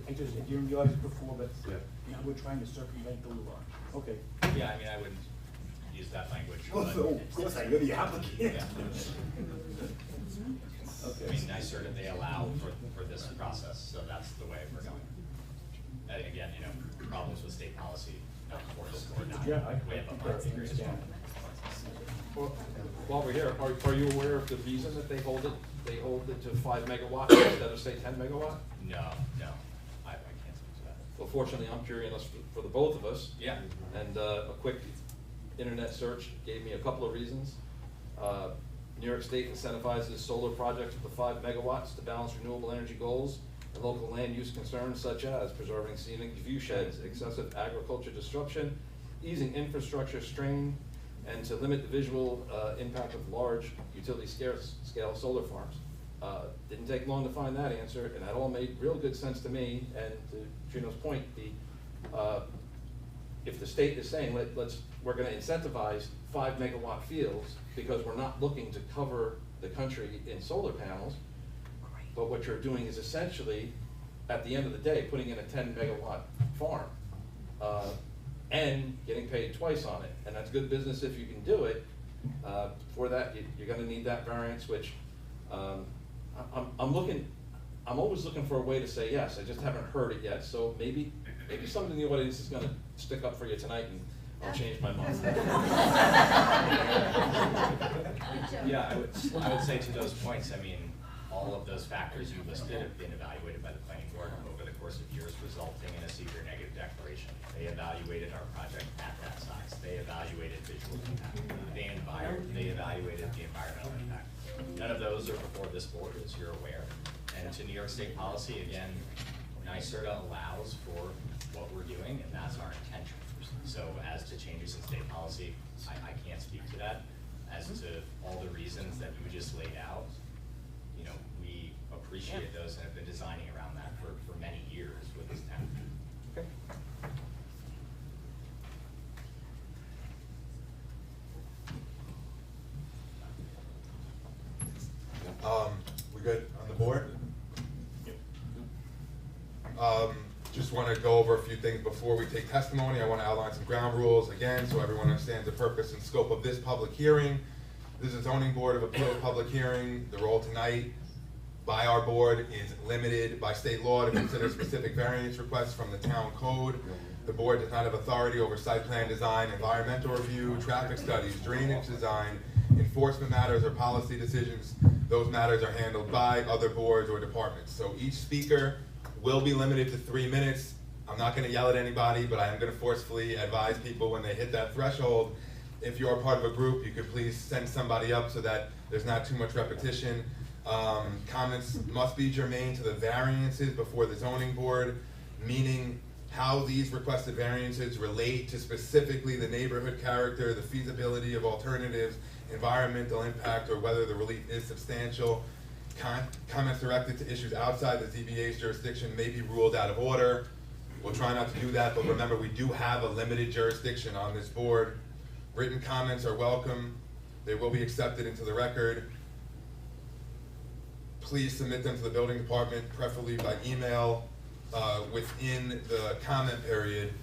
S6: I just, I didn't realize it before, but
S2: Yeah.
S6: now we're trying to circumvent the law. Okay.
S9: Yeah, I mean, I would use that language.
S6: Oh,
S9: but
S6: of course, you're the applicant.
S9: Yeah. I
S6: Okay.
S9: mean, NYSERDA, they allow for this process, so that's the way we're going. And again, you know, problems with state policy, not forced or not,
S6: Yeah, I
S9: way above our pay grade as well.
S6: understand.
S3: Well, while we're here, are you aware of the reason that they hold it to 5 megawatts instead of, say, 10 megawatt?
S9: No, I can't speak to that.
S3: Well, fortunately, I'm curious for the both of us.
S9: Yeah.
S3: And a quick internet search gave me a couple of reasons. New York State incentivizes solar projects with 5 megawatts to balance renewable energy goals and local land use concerns such as preserving scenic view sheds, excessive agriculture disruption, easing infrastructure strain, and to limit the visual impact of large utility scale solar farms. Didn't take long to find that answer, and that all made real good sense to me. And to Trino's point, if the state is saying we're going to incentivize 5 megawatt fields because we're not looking to cover the country in solar panels, but what you're doing is essentially, at the end of the day, putting in a 10 megawatt farm and getting paid twice on it, and that's good business if you can do it. For that, you're going to need that variance, which I'm always looking for a way to say yes. I just haven't heard it yet, so maybe somebody in the audience is going to stick up for you tonight, and I'll change my mind.
S9: Yeah, I would say to those points, I mean, all of those factors you listed have been evaluated by the planning board over the course of years, resulting in a secret negative declaration. They evaluated our project at that size. They evaluated visual impact. They evaluated the environmental impact. None of those are before this board, as you're aware. And to New York State policy, again, NYSERDA allows for what we're doing, and that's our intention. So as to changes in state policy, I can't speak to that. As to all the reasons that you just laid out, you know, we appreciate those and have been designing around that for many years with this town.
S3: Okay.
S1: We good on the board? Just want to go over a few things before we take testimony. I want to outline some ground rules again, so everyone understands the purpose and scope of this public hearing. This is a zoning board of appeals public hearing. The role tonight by our board is limited by state law to consider specific variance requests from the town code. The board does not have authority over site plan design, environmental review, traffic studies, drainage design, enforcement matters, or policy decisions. Those matters are handled by other boards or departments. So each speaker will be limited to 3 minutes. I'm not going to yell at anybody, but I am going to forcefully advise people when they hit that threshold. If you are part of a group, you could please send somebody up so that there's not too much repetition. Comments must be germane to the variances before the zoning board, meaning how these requested variances relate to specifically the neighborhood character, the feasibility of alternatives, environmental impact, or whether the relief is substantial. Comments directed to issues outside the ZBA's jurisdiction may be ruled out of order. We'll try not to do that, but remember, we do have a limited jurisdiction on this board. Written comments are welcome. They will be accepted into the record. Please submit them to the building department, preferably by email, within the comment period.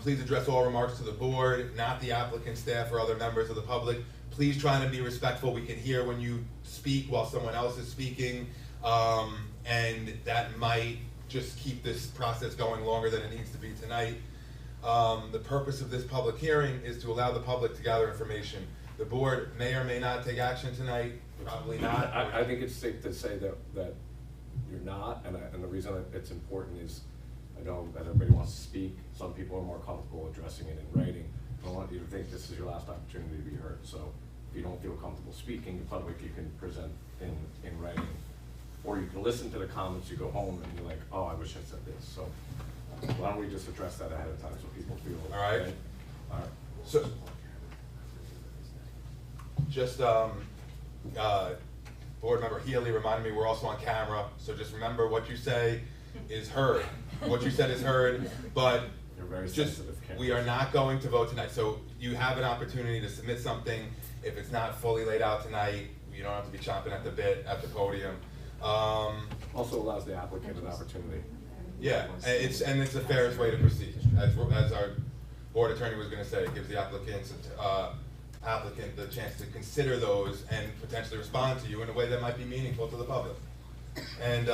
S1: Please address all remarks to the board, not the applicant, staff, or other members of the public. Please try to be respectful. We can hear when you speak while someone else is speaking, and that might just keep this process going longer than it needs to be tonight. The purpose of this public hearing is to allow the public to gather information. The board may or may not take action tonight, probably not.
S2: I think it's safe to say that you're not, and the reason it's important is, I know that everybody wants to speak. Some people are more comfortable addressing it in writing. I want you to think this is your last opportunity to be heard. So if you don't feel comfortable speaking in public, you can present in writing. Or you can listen to the comments, you go home and you're like, oh, I wish I said this. So why don't we just address that ahead of time so people feel.
S1: All right.
S2: Okay? All right.
S1: So, just, board member Healy reminded me we're also on camera, so just remember what you say is heard. What you said is heard, but
S2: You're very
S1: just,
S2: sensitive, Ken.
S1: we are not going to vote tonight. So you have an opportunity to submit something. If it's not fully laid out tonight, you don't have to be chomping at the bit at the podium.
S2: Also allows the applicant an opportunity.
S1: Yeah, and it's the fairest way to proceed, as our board attorney was gonna say. It gives the applicant the chance to consider those and potentially respond to you in a way that might be meaningful to the public. And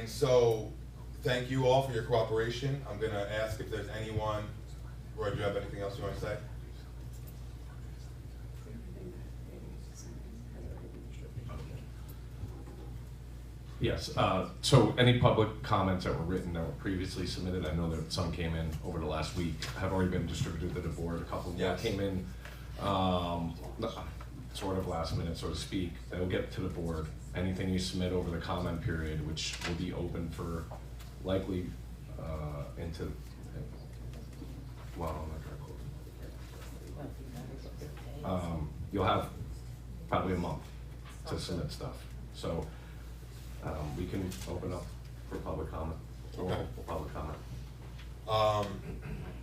S1: so, thank you all for your cooperation. I'm gonna ask if there's anyone, Roy, do you have anything else you wanna say?
S5: Yes, so any public comments that were written that were previously submitted, I know that some came in over the last week, have already been distributed to the board, a couple more
S1: Yes.
S5: came in, sort of last minute, so to speak, they'll get to the board. Anything you submit over the comment period, which will be open for likely, into, well, I'm not gonna quote. You'll have probably a month to submit stuff, so, we can open up for public comment, or
S1: Okay.
S5: public comment.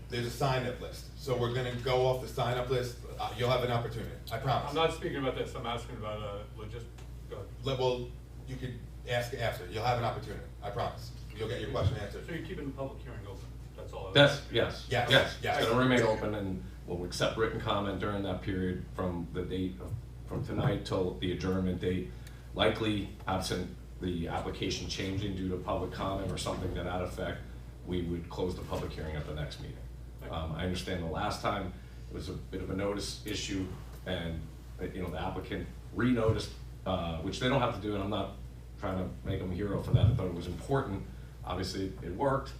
S1: There's a sign-up list, so we're gonna go off the sign-up list. You'll have an opportunity, I promise.
S10: I'm not speaking about this, I'm asking about go ahead.
S1: Well, you could ask after. You'll have an opportunity, I promise. You'll get your question answered.
S10: So you're keeping the public hearing open, that's all.
S5: Yes, yes.
S1: Yes,
S5: Yes,
S1: yes.
S5: it's gonna remain open, and we'll accept written comment during that period from the date of, from tonight till the adjournment date. Likely absent the application changing due to public comment or something to that effect, we would close the public hearing at the next meeting. I understand the last time, it was a bit of a notice issue, and, you know, the applicant re-noticed, which they don't have to do, and I'm not trying to make them a hero for that, I thought it was important. Obviously, it worked,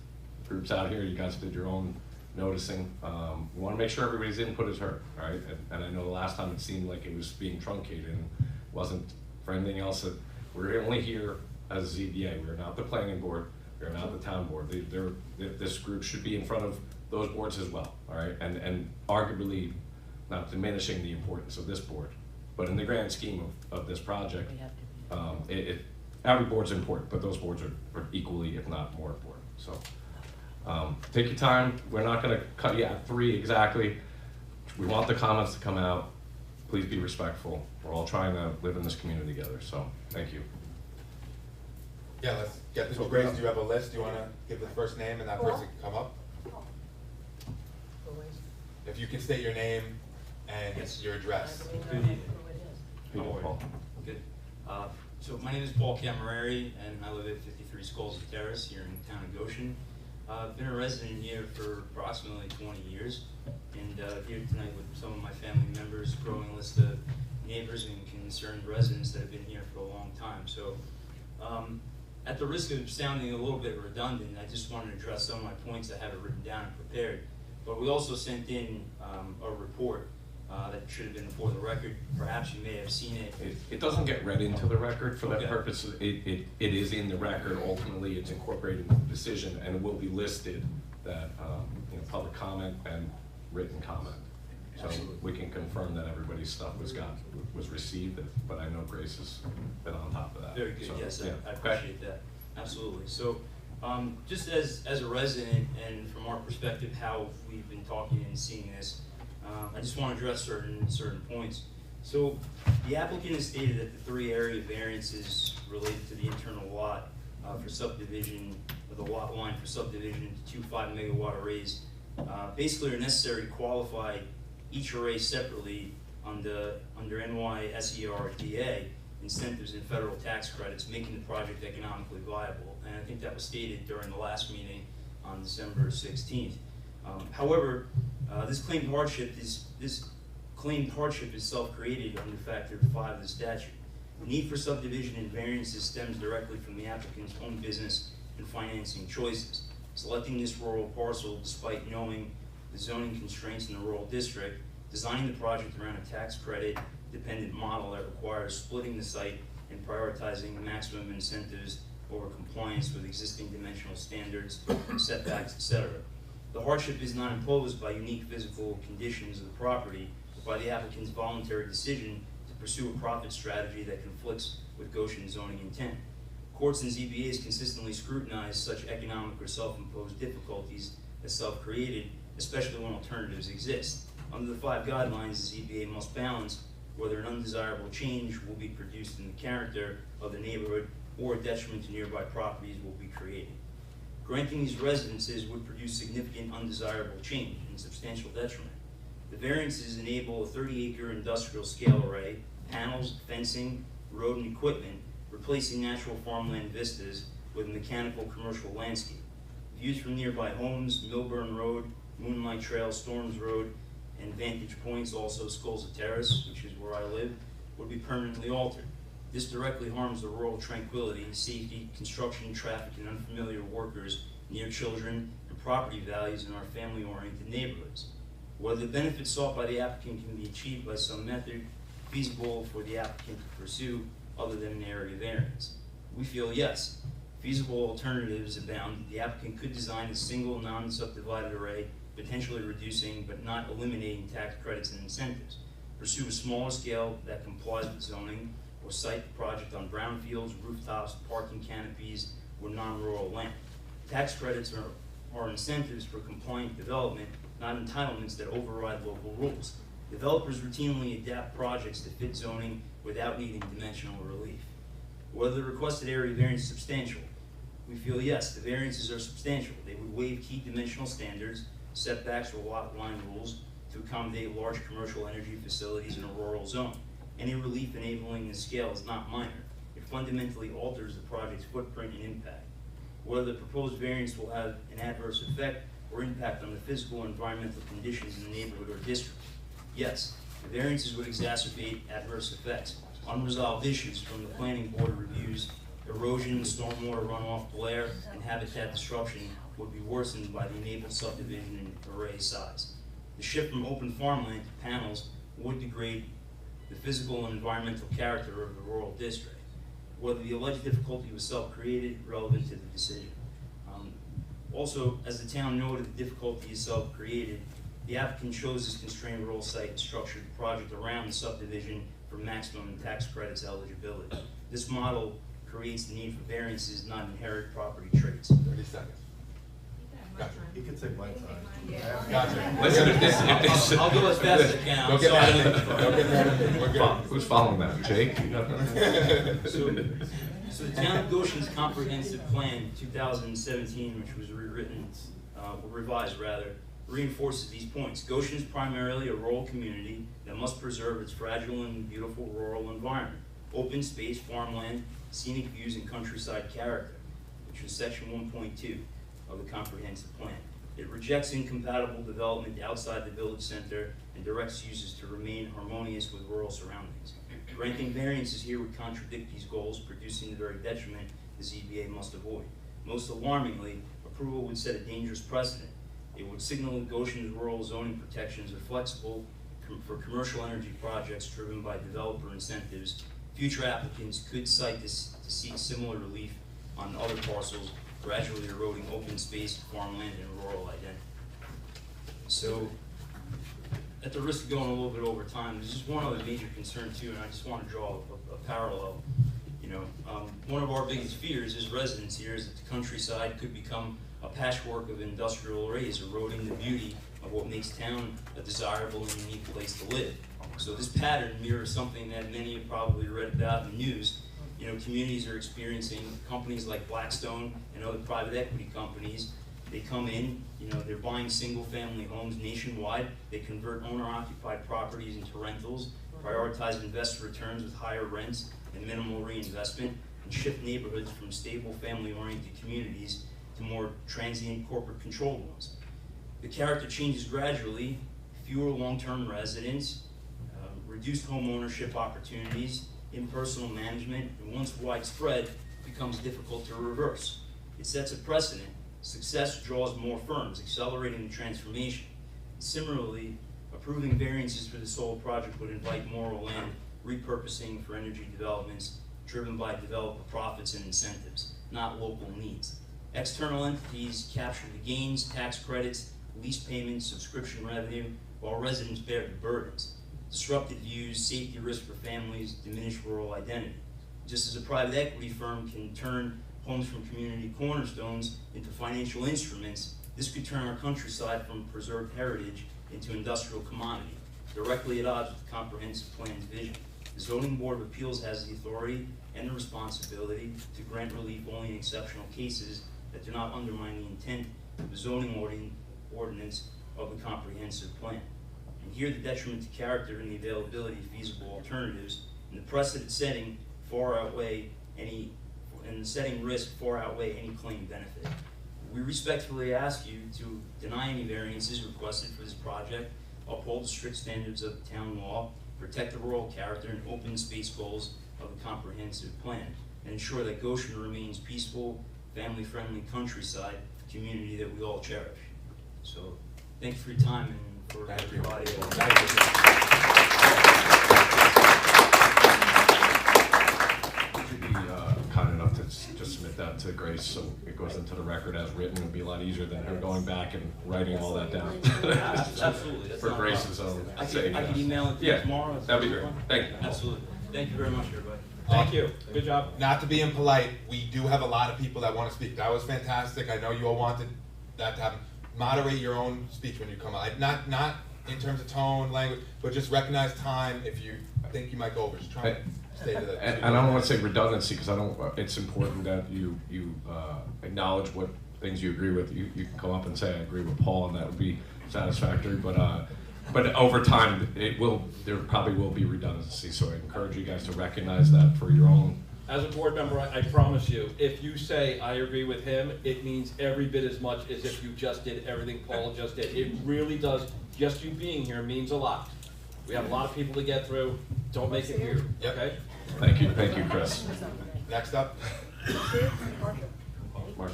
S5: groups out here, you guys did your own noticing. We wanna make sure everybody's input is heard, all right? And I know the last time it seemed like it was being truncated, and wasn't for anything else, that we're only here as a ZBA, we're not the planning board, we're not the town board. This group should be in front of those boards as well, all right? And arguably, not diminishing the importance of this board, but in the grand scheme of this project, every board's important, but those boards are equally, if not more important, so. Take your time, we're not gonna cut you at 3 exactly. We want the comments to come out, please be respectful. We're all trying to live in this community together, so, thank you.
S1: Yeah, let's get this. Grace, do you have a list? Do you wanna give the first name and that person can come up? If you can state your name and your address.
S11: Good evening.
S5: People,
S11: How are you?
S5: Paul.
S11: Good. So my name is Paul Camerari, and I live at 53 Skulls Terrace here in the town of Goshen. I've been a resident here for approximately 20 years, and here tonight with some of my family members, growing list of neighbors and concerned residents that have been here for a long time. So at the risk of sounding a little bit redundant, I just wanted to address some of my points. I have it written down and prepared. But we also sent in a report that should have been before the record. Perhaps you may have seen it.
S5: It doesn't get read into the record for that
S11: Okay.
S5: purpose. It is in the record. Ultimately, it's incorporated in the decision, and it will be listed that, you know, public comment and written comment. So we can confirm that everybody's stuff was received, but I know Grace has been on top of that.
S11: Very good,
S5: So,
S11: yes,
S5: yeah.
S11: I appreciate that, absolutely. So, just as a resident and from our perspective, how we've been talking and seeing this, I just want to address certain points. So, the applicant has stated that the 3 area variances related to the internal lot for subdivision, or the lot line for subdivision to 2 5-megawatt arrays, basically are necessary to qualify each array separately under NYSERDA incentives and federal tax credits, making the project economically viable. And I think that was stated during the last meeting on December 16th. However, this claimed hardship is self-created under Factor 5 of the statute. The need for subdivision and variances stems directly from the applicant's own business and financing choices. Selecting this rural parcel despite knowing the zoning constraints in the rural district, designing the project around a tax credit dependent model that requires splitting the site and prioritizing maximum incentives over compliance with existing dimensional standards, setbacks, etc. The hardship is not imposed by unique physical conditions of the property, but by the applicant's voluntary decision to pursue a profit strategy that conflicts with Goshen zoning intent. Courts and ZBAs consistently scrutinize such economic or self-imposed difficulties as self-created, especially when alternatives exist. Under the 5 guidelines, the ZBA must balance whether an undesirable change will be produced in the character of the neighborhood or a detriment to nearby properties will be created. Granting these residences would produce significant undesirable change and substantial detriment. The variances enable a 30-acre industrial scale array, panels, fencing, road and equipment, replacing natural farmland vistas with a mechanical commercial landscape. Views from nearby homes, Milburn Road, Moonlight Trail, Storms Road, and vantage points, also Skulls Terrace, which is where I live, would be permanently altered. This directly harms the rural tranquility, safety, construction, traffic, and unfamiliar workers near children and property values in our family-oriented neighborhoods. Whether the benefits sought by the applicant can be achieved by some method feasible for the applicant to pursue other than an area variance. We feel yes. Feasible alternatives abound. The applicant could design a single non-subdivided array, potentially reducing but not eliminating tax credits and incentives. Pursue a smaller scale that complies with zoning, or site the project on brownfields, rooftops, parking canopies, or non-rural land. Tax credits are incentives for compliant development, not entitlements that override local rules. Developers routinely adapt projects to fit zoning without needing dimensional relief. Whether the requested area variance is substantial, we feel yes, the variances are substantial. They would waive key dimensional standards, setbacks, or lot line rules to accommodate large commercial energy facilities in a rural zone. Any relief enabling the scale is not minor. It fundamentally alters the project's footprint and impact. Whether the proposed variance will have an adverse effect or impact on the physical or environmental conditions in the neighborhood or district. Yes, the variances would exacerbate adverse effects. Unresolved issues from the planning board reviews, erosion, stormwater runoff, glare, and habitat disruption would be worsened by the enabled subdivision and array size. The shift from open farmland to panels would degrade the physical and environmental character of the rural district. Whether the alleged difficulty was self-created, relevant to the decision. Also, as the town noted, the difficulty is self-created. The applicant chose this constrained rural site and structured the project around the subdivision for maximum tax credits eligibility. This model creates the need for variances, not inherent property traits.
S1: 30 seconds. Gotcha.
S10: You can take my time.
S1: Gotcha.
S5: Listen, if this,
S11: I'll go as fast as I can.
S1: Don't get mad at me. Don't get mad at me. We're good.
S5: Who's following that, Jake?
S11: So the Town of Goshen's Comprehensive Plan 2017, which was rewritten, revised rather, reinforces these points. Goshen is primarily a rural community that must preserve its fragile and beautiful rural environment, open space, farmland, scenic views, and countryside character, which is section 1.2 of the comprehensive plan. It rejects incompatible development outside the village center and directs uses to remain harmonious with rural surroundings. Granting variances here would contradict these goals, producing the very detriment the ZBA must avoid. Most alarmingly, approval would set a dangerous precedent. It would signal that Goshen's rural zoning protections are flexible for commercial energy projects driven by developer incentives. Future applicants could cite this to seek similar relief on other parcels, gradually eroding open space, farmland, and rural identity. So, at the risk of going a little bit over time, there's just one other major concern too, and I just want to draw a parallel. One of our biggest fears as residents here is that the countryside could become a patchwork of industrial arrays, eroding the beauty of what makes town a desirable and unique place to live. So this pattern mirrors something that many have probably read about in the news. Communities are experiencing. Companies like Blackstone and other private equity companies, they come in, they're buying single-family homes nationwide. They convert owner-occupied properties into rentals, prioritize investor returns with higher rents and minimal reinvestment, and shift neighborhoods from stable family-oriented communities to more transient corporate-controlled ones. The character changes gradually, fewer long-term residents, reduced home ownership opportunities, impersonal management, and once widespread, becomes difficult to reverse. It sets a precedent. Success draws more firms, accelerating the transformation. Similarly, approving variances for the solar project would invite more land repurposing for energy developments driven by developer profits and incentives, not local needs. External entities capture the gains, tax credits, lease payments, subscription revenue, while residents bear the burdens. Disrupted views, safety risk for families, diminish rural identity. Just as a private equity firm can turn homes from community cornerstones into financial instruments, this could turn our countryside from preserved heritage into industrial commodity, directly at odds with the comprehensive plan's vision. The Zoning Board of Appeals has the authority and the responsibility to grant relief only in exceptional cases that do not undermine the intent of the zoning ordinance of the comprehensive plan. And here the detriment to character and the availability of feasible alternatives and the precedent setting far outweigh any, and the setting risk far outweigh any claimed benefit. We respectfully ask you to deny any variances requested for this project, uphold the strict standards of town law, protect the rural character and open space goals of the comprehensive plan, and ensure that Goshen remains peaceful, family-friendly countryside community that we all cherish. So, thank you for your time and for everybody.
S5: Would you be kind enough to just submit that to Grace so it goes into the record as written? It'd be a lot easier than her going back and writing all that down.
S11: Absolutely. That's
S5: For
S11: not a
S5: Grace's
S11: problem.
S5: own
S11: I
S5: sake.
S11: can email it to you
S5: Yeah,
S11: tomorrow.
S5: that'd be great. Thank you.
S11: Absolutely. Thank you very much, everybody.
S3: Thank you, good job.
S1: Not to be impolite, we do have a lot of people that want to speak. That was fantastic. I know you all wanted that to happen. Moderate your own speech when you come out. Not in terms of tone, language, but just recognize time. If you think you might go over, just try to stay to that.
S5: And I don't want to say redundancy, because I don't, it's important that you acknowledge what things you agree with. You can come up and say, I agree with Paul, and that would be satisfactory, but over time, there probably will be redundancy, so I encourage you guys to recognize that for your own.
S3: As a board member, I promise you, if you say, I agree with him, it means every bit as much as if you just did everything Paul just did. It really does. Just you being here means a lot. We have a lot of people to get through. Don't make it weird,
S1: Yep.
S3: okay?
S5: Thank you, Chris.
S1: Next up.
S5: Mark.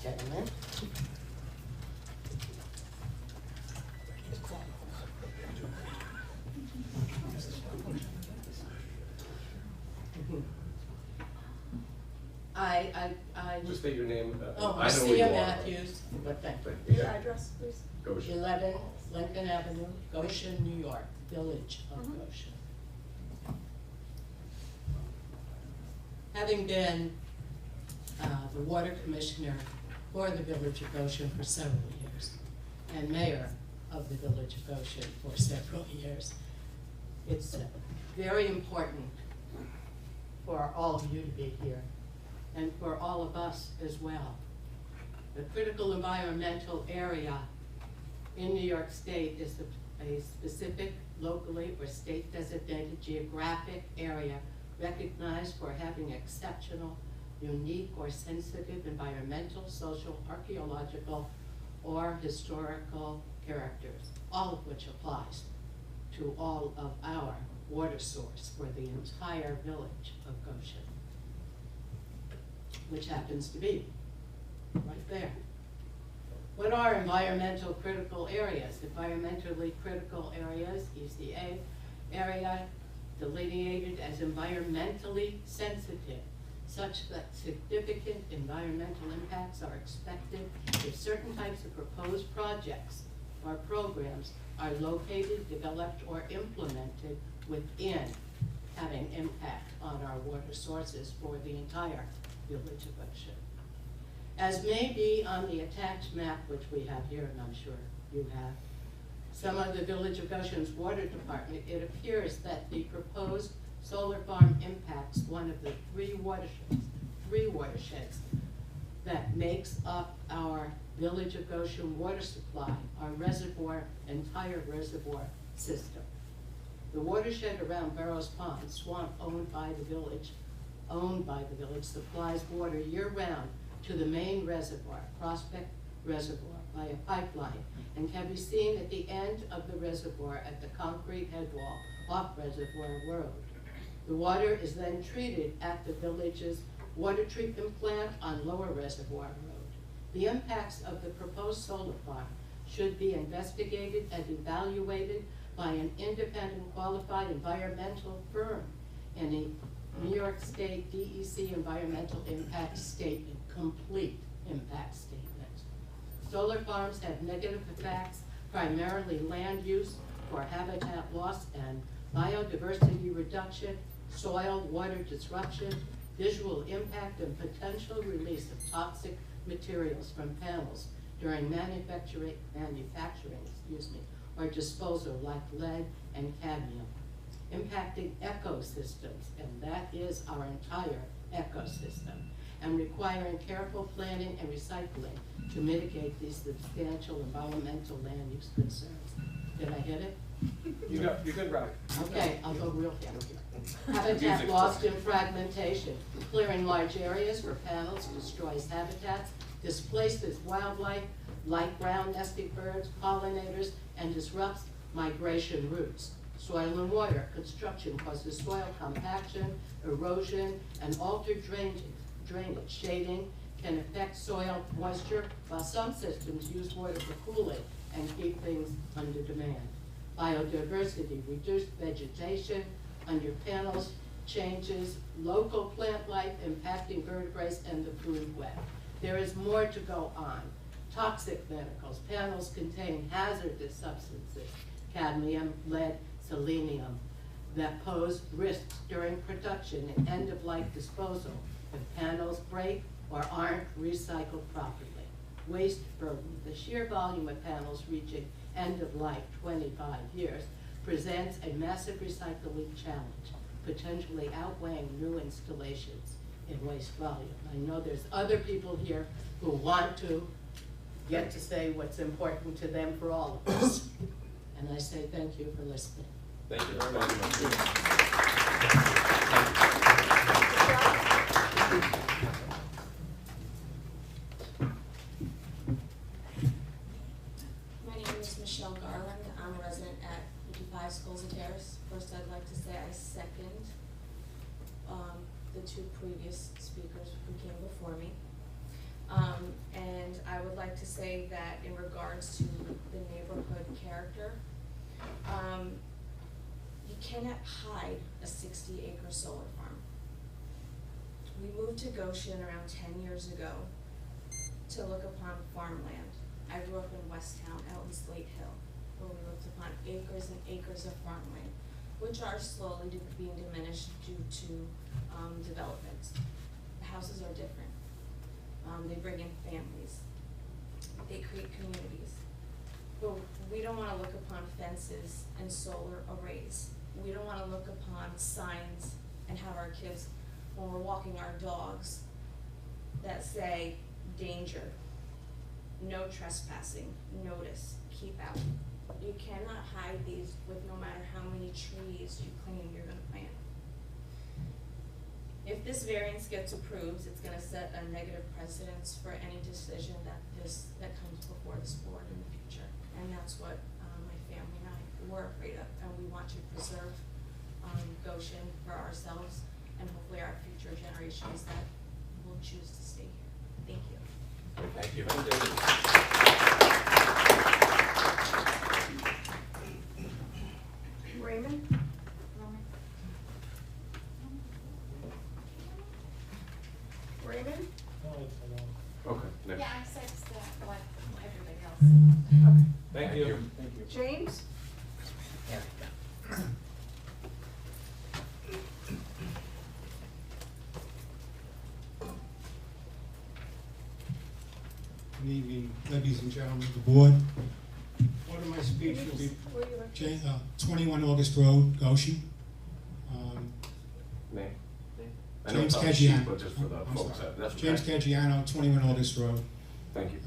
S12: Gentlemen. I
S5: Just state your name.
S12: Oh,
S5: I know who you
S12: Marcia
S5: are.
S12: Matthews, but thank
S7: Your address, please.
S5: Goshen.
S12: 11 Lincoln Avenue, Goshen, New York, Village of Goshen. Having been the water commissioner for the Village of Goshen for several years, and mayor of the Village of Goshen for several years, it's very important for all of you to be here, and for all of us as well. The critical environmental area in New York State is a specific locally or state designated geographic area recognized for having exceptional, unique, or sensitive environmental, social, archaeological, or historical characters, all of which applies to all of our water source for the entire village of Goshen, which happens to be right there. What are environmental critical areas? Environmentally critical areas, ECA, area delineated as environmentally sensitive, such that significant environmental impacts are expected if certain types of proposed projects or programs are located, developed, or implemented within having impact on our water sources for the entire village of Goshen. As may be on the attached map, which we have here, and I'm sure you have, some of the Village of Goshen's water department, it appears that the proposed solar farm impacts one of the three watersheds that makes up our Village of Goshen water supply, our reservoir, entire reservoir system. The watershed around Barrows Pond, swamp owned by the village, supplies water year-round to the main reservoir, Prospect Reservoir, by a pipeline, and can be seen at the end of the reservoir at the concrete head wall off Reservoir Road. The water is then treated at the village's water treatment plant on Lower Reservoir Road. The impacts of the proposed solar farm should be investigated and evaluated by an independent qualified environmental firm in a New York State DEC environmental impact statement, complete impact statement. Solar farms have negative effects, primarily land use for habitat loss and biodiversity reduction, soil water disruption, visual impact, and potential release of toxic materials from panels during manufacturing, or disposal like lead and cadmium. impacting ecosystems, and that is our entire ecosystem, and requiring careful planning and recycling to mitigate these substantial environmental land use concerns. Did I hit it?
S3: You're good, Rob.
S12: Okay, I'll go real fast. Habitat lost in fragmentation, clearing large areas for panels destroys habitats, displaces wildlife like brown nesting birds, pollinators, and disrupts migration routes. Soil and water, construction causes soil compaction, erosion, and altered drainage. Shading can affect soil moisture, while some systems use water for cooling and keep things under demand. Biodiversity, reduced vegetation under panels, changes local plant life impacting vertebrates and the food web. There is more to go on. Toxic chemicals, panels contain hazardous substances, cadmium, lead, selenium, that pose risks during production and end-of-life disposal if panels break or aren't recycled properly. Waste burden, the sheer volume of panels reaching end of life, 25 years, presents a massive recycling challenge, potentially outweighing new installations in waste volume. I know there's other people here who want to get to say what's important to them for all of us. And I say thank you for listening.
S3: Thank you very much.
S13: My name is Michelle Garland. I'm a resident at 55 Schools and Terrace. First, I'd like to say I second the two previous speakers who came before me. And I would like to say that in regards to the neighborhood character, you cannot hide a 60-acre solar farm. We moved to Goshen around 10 years ago to look upon farmland. I grew up in Westtown, out in Slate Hill, where we looked upon acres and acres of farmland, which are slowly being diminished due to development. The houses are different. They bring in families. They create communities. But we don't want to look upon fences and solar arrays. We don't want to look upon signs and have our kids, when we're walking our dogs, that say, danger, no trespassing, notice, keep out. You cannot hide these with no matter how many trees you claim you're going to plant. If this variance gets approved, it's going to set a negative precedence for any decision that comes before this board in the future. And that's what my family and I were afraid of. And we want to preserve Goshen for ourselves and hopefully our future generations that will choose to stay here. Thank you.
S3: Thank you.
S7: Raymond? Raymond?
S5: Okay, next.
S13: Yeah, I said what everybody else.
S3: Thank you. Thank you.
S7: James?
S14: Good evening, ladies and gentlemen of the board. Part of my speech will be 21 August Road, Goshen.
S5: Name? I know
S14: James
S5: it's on the sheet,
S14: Caggiano.
S5: but just for the
S14: I'm
S5: folks,
S14: sorry.
S5: that's
S14: James
S5: okay.
S14: Caggiano, 21 August Road.
S5: Thank you.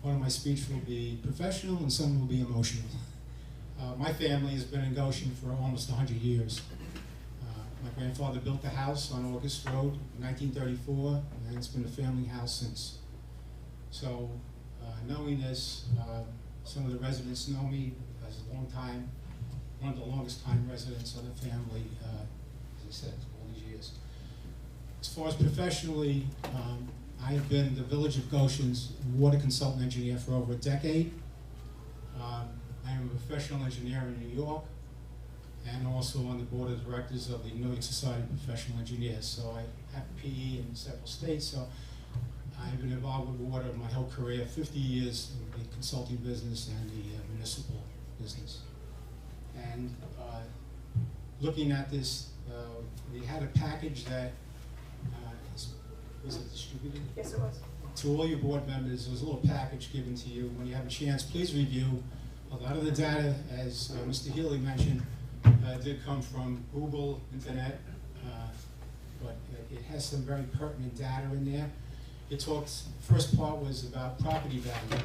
S14: Part of my speech will be professional and some will be emotional. My family has been in Goshen for almost 100 years. My grandfather built the house on August Road in 1934, and it's been a family house since. So, knowing this, some of the residents know me as a long time, one of the longest time residents of the family, as I said, all these years. As far as professionally, I have been the Village of Goshen's water consultant engineer for over a decade. I am a professional engineer in New York and also on the board of directors of the New York Society of Professional Engineers. So I have a PE in several states. So I've been involved with water my whole career, 50 years in the consulting business and the municipal business. And looking at this, we had a package that was it distributed?
S7: Yes, it was.
S14: To all your board members, there was a little package given to you. When you have a chance, please review. A lot of the data, as Mr. Healy mentioned, did come from Google Internet, but it has some very pertinent data in there. It talks, first part was about property value.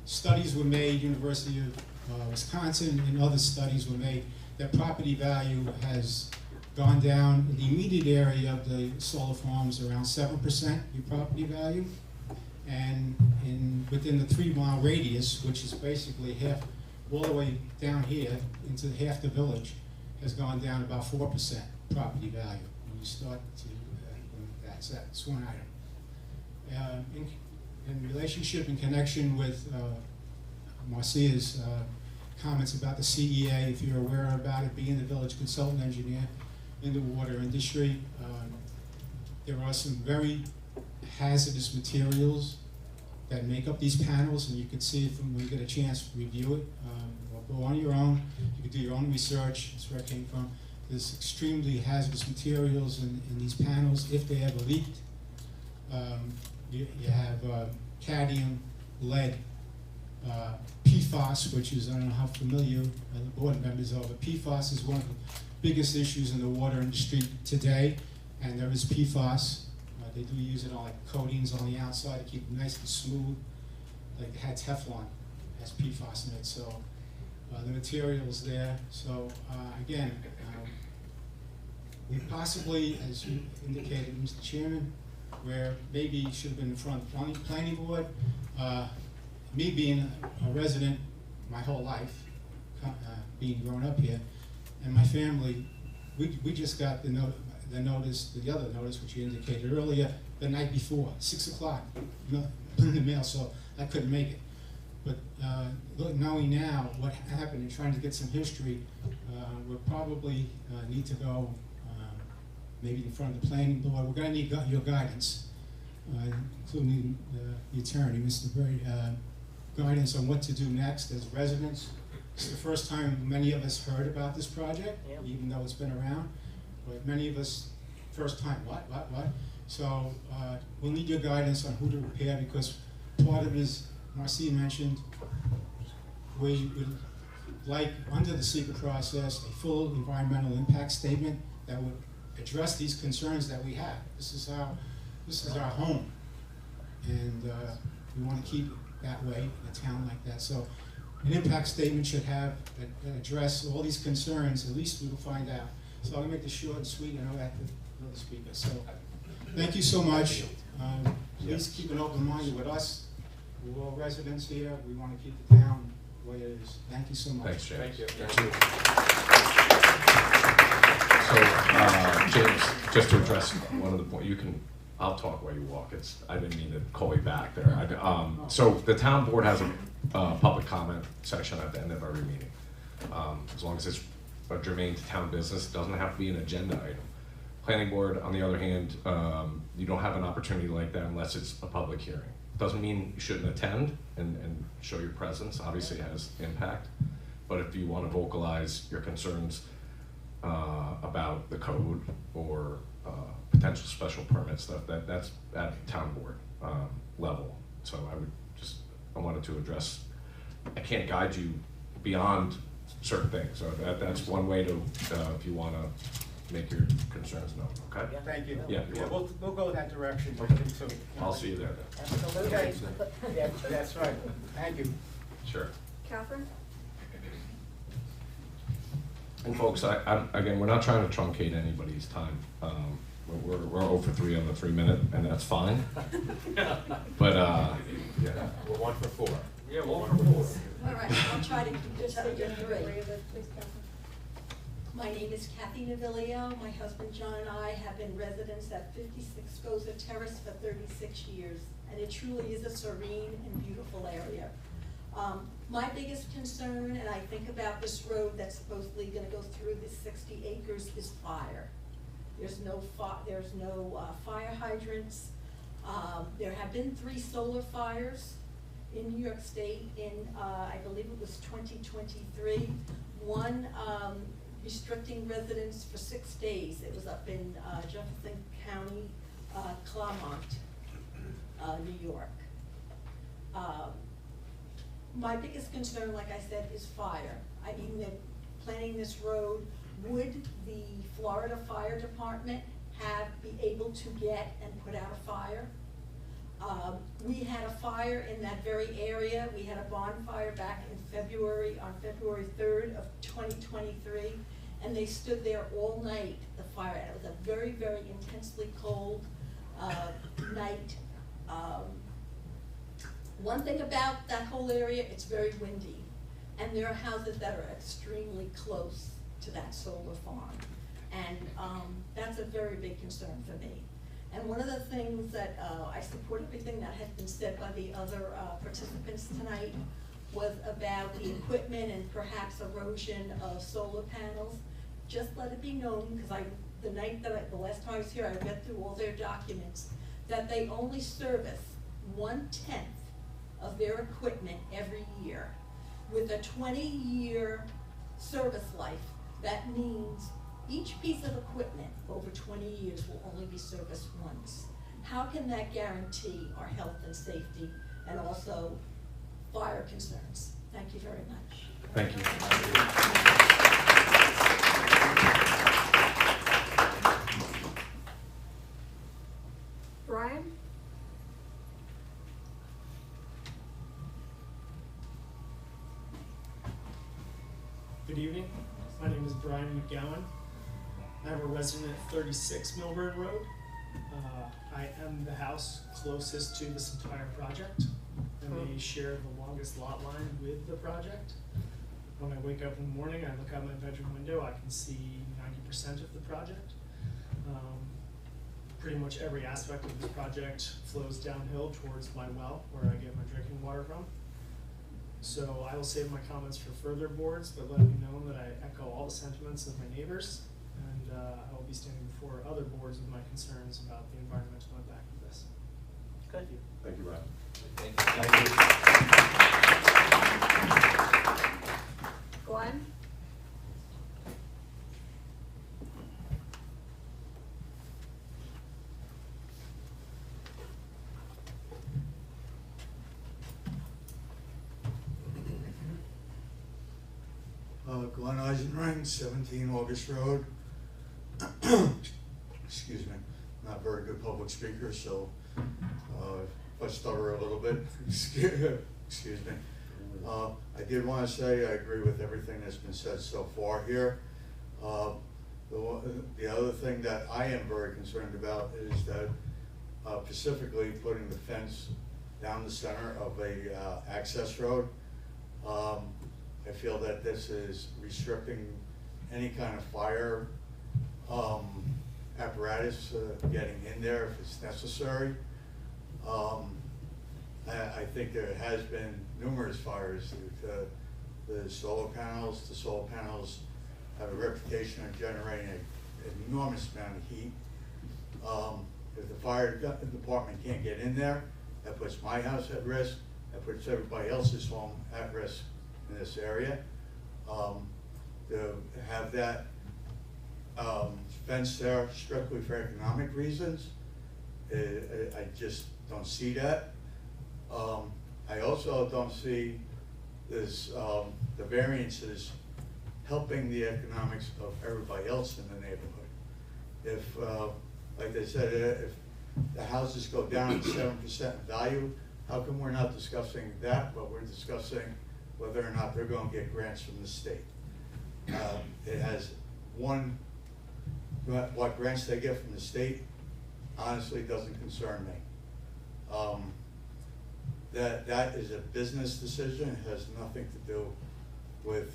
S14: Studies were made, University of Wisconsin and other studies were made, that property value has gone down in the immediate area of the solar farms around 7% your property value. And within the 3-mile radius, which is basically half, all the way down here into half the village, has gone down about 4% property value when you start to implement that. So that's one item. In relationship and connection with Marcia's comments about the CEA, if you're aware about it, being the village consultant engineer in the water industry, there are some very hazardous materials that make up these panels, and you can see it when you get a chance to review it, or go on your own. You can do your own research. That's where it came from. There's extremely hazardous materials in these panels if they ever leaked. You have cadmium, lead, PFAS, which is, I don't know how familiar the board members are, but PFAS is one of the biggest issues in the water industry today, and there is PFAS. They do use it on like coatings on the outside to keep it nice and smooth. Like they had Teflon, has PFAS in it, so the material's there. So again, we possibly, as you indicated, Mr. Chairman, where maybe it should have been in front of the planning board. Me being a resident my whole life, being grown up here, and my family, we just got the notice, the other notice, which you indicated earlier, the night before, 6 o'clock, in the mail, so I couldn't make it. But knowing now what happened and trying to get some history, we'll probably need to go maybe in front of the planning board. We're going to need your guidance, including the attorney, Mr. Berry, guidance on what to do next as residents. It's the first time many of us heard about this project, even though it's been around. But many of us, first time, what? So we'll need your guidance on who to repair, because part of it is, Marcia mentioned, we would like, under the secret process, a full environmental impact statement that would address these concerns that we have. This is our home, and we want to keep it that way in a town like that. So an impact statement should have, address all these concerns, at least we will find out. So I'm gonna make this short and sweet, I know I have another speaker. So thank you so much. Please keep an open mind with us. We're all residents here. We want to keep the town the way it is. Thank you so much.
S5: Thanks, James.
S3: Thank you.
S5: So, James, just to address one of the points, I'll talk while you walk. I didn't mean to call you back there. So the town board has a public comment section at the end of every meeting. As long as it's germane to town business, it doesn't have to be an agenda item. Planning board, on the other hand, you don't have an opportunity like that unless it's a public hearing. Doesn't mean you shouldn't attend and show your presence. Obviously it has impact. But if you want to vocalize your concerns about the code or potential special permit stuff, that's at town board level. So I wanted to address, I can't guide you beyond certain things. So that's one way to, if you want to make your concerns known, okay?
S6: Thank you.
S5: Yeah, you're welcome.
S6: We'll go that direction.
S5: I'll see you there then.
S6: Okay. Yeah, that's right. Thank you.
S5: Sure.
S7: Catherine?
S5: And folks, again, we're not trying to truncate anybody's time. We're 0 for 3 on the 3-minute, and that's fine. But yeah,
S1: We're 1 for 4.
S3: Yeah, 1 for 4.
S7: All right, I'll try to keep this under 3.
S12: Please, Catherine.
S7: My name is Kathy Navilio. My husband John and I have been residents at 56 Goza Terrace for 36 years, and it truly is a serene and beautiful area. My biggest concern, and I think about this road that's supposedly going to go through this 60 acres, is fire. There's no fire hydrants. There have been 3 solar fires in New York State in, I believe it was 2023. One restricting residents for 6 days. It was up in Jefferson County, Claremont, New York. My biggest concern, like I said, is fire. I mean, planning this road would the Florida Fire Department be able to get and put out a fire? We had a fire in that very area. We had a bonfire back in February, on February 3rd of 2023, and they stood there all night, the fire. And it was a very, very intensely cold night. One thing about that whole area, it's very windy, and there are houses that are extremely close to that solar farm. And that's a very big concern for me. And one of the things that I support everything that has been said by the other participants tonight was about the equipment and perhaps erosion of solar panels. Just let it be known, because the last time I was here, I read through all their documents, that they only service 1/10 of their equipment every year. With a 20-year service life, that means each piece of equipment over 20 years will only be serviced once. How can that guarantee our health and safety and also fire concerns? Thank you very much.
S5: Thank you.
S13: Brian?
S15: Good evening. My name is Brian McGowan. I'm a resident at 36 Milburn Road. I am the house closest to this entire project, and they share the longest lot line with the project. When I wake up in the morning, I look out my bedroom window, I can see 90% of the project. Pretty much every aspect of this project flows downhill towards my well, where I get my drinking water from. So I will save my comments for further boards, but let it be known that I echo all the sentiments of my neighbors, and I will be standing before other boards with my concerns about the environmental impact of this.
S12: Good.
S2: Thank you, Brian.
S13: Glenn?
S16: Glenn Eisenring, 17 August Road. Excuse me, not a very good public speaker, so if I stutter a little bit, excuse me. I did want to say I agree with everything that's been said so far here. The other thing that I am very concerned about is that specifically putting the fence down the center of a access road. I feel that this is restricting any kind of fire apparatus getting in there if it's necessary. I think there has been numerous fires. The solar panels have a reputation of generating an enormous amount of heat. If the fire department can't get in there, that puts my house at risk, that puts everybody else's home at risk in this area. To have that fence there strictly for economic reasons, I just don't see that. I also don't see this, the variances helping the economics of everybody else in the neighborhood. If, like they said, if the houses go down 7% in value, how come we're not discussing that, but we're discussing whether or not they're going to get grants from the state? It has what grants they get from the state honestly doesn't concern me. That is a business decision. It has nothing to do with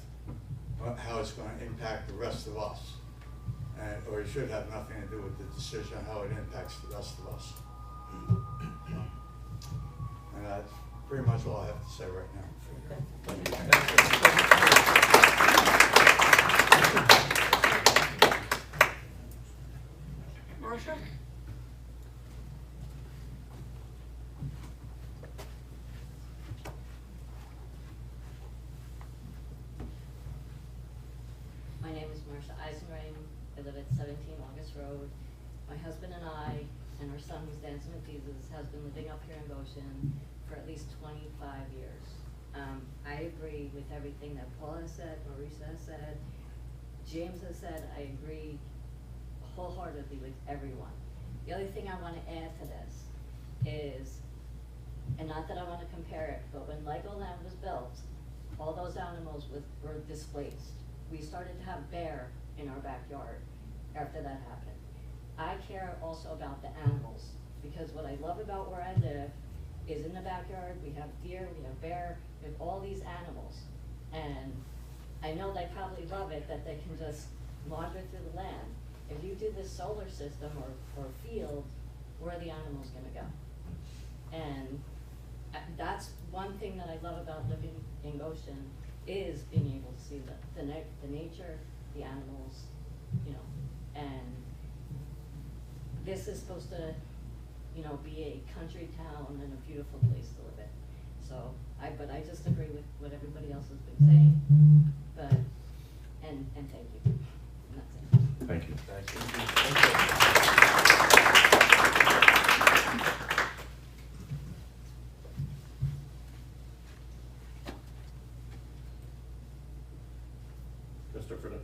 S16: how it's going to impact the rest of us. Or it should have nothing to do with the decision on how it impacts the rest of us. And that's pretty much all I have to say right now.
S13: Marcia?
S17: My name is Marcia Eisenring. I live at 17 August Road. My husband and I, and our son who's dancing with Jesus, has been living up here in Goshen for at least 25 years. I agree with everything that Paula has said, Marisa has said. James has said, I agree wholeheartedly with everyone. The other thing I wanna add to this is, and not that I wanna compare it, but when Legoland was built, all those animals were displaced. We started to have bear in our backyard after that happened. I care also about the animals, because what I love about where I live is in the backyard, we have deer, we have bear, we have all these animals. And I know they probably love it that they can just wander through the land. If you do this solar system or field, where are the animals gonna go? And that's one thing that I love about living in Goshen, is being able to see the nature, the animals, you know, and this is supposed to, you know, be a country town and a beautiful place to live in. So, but I just agree with what everybody else has been saying, but, and thank you, and that's it.
S5: Thank you.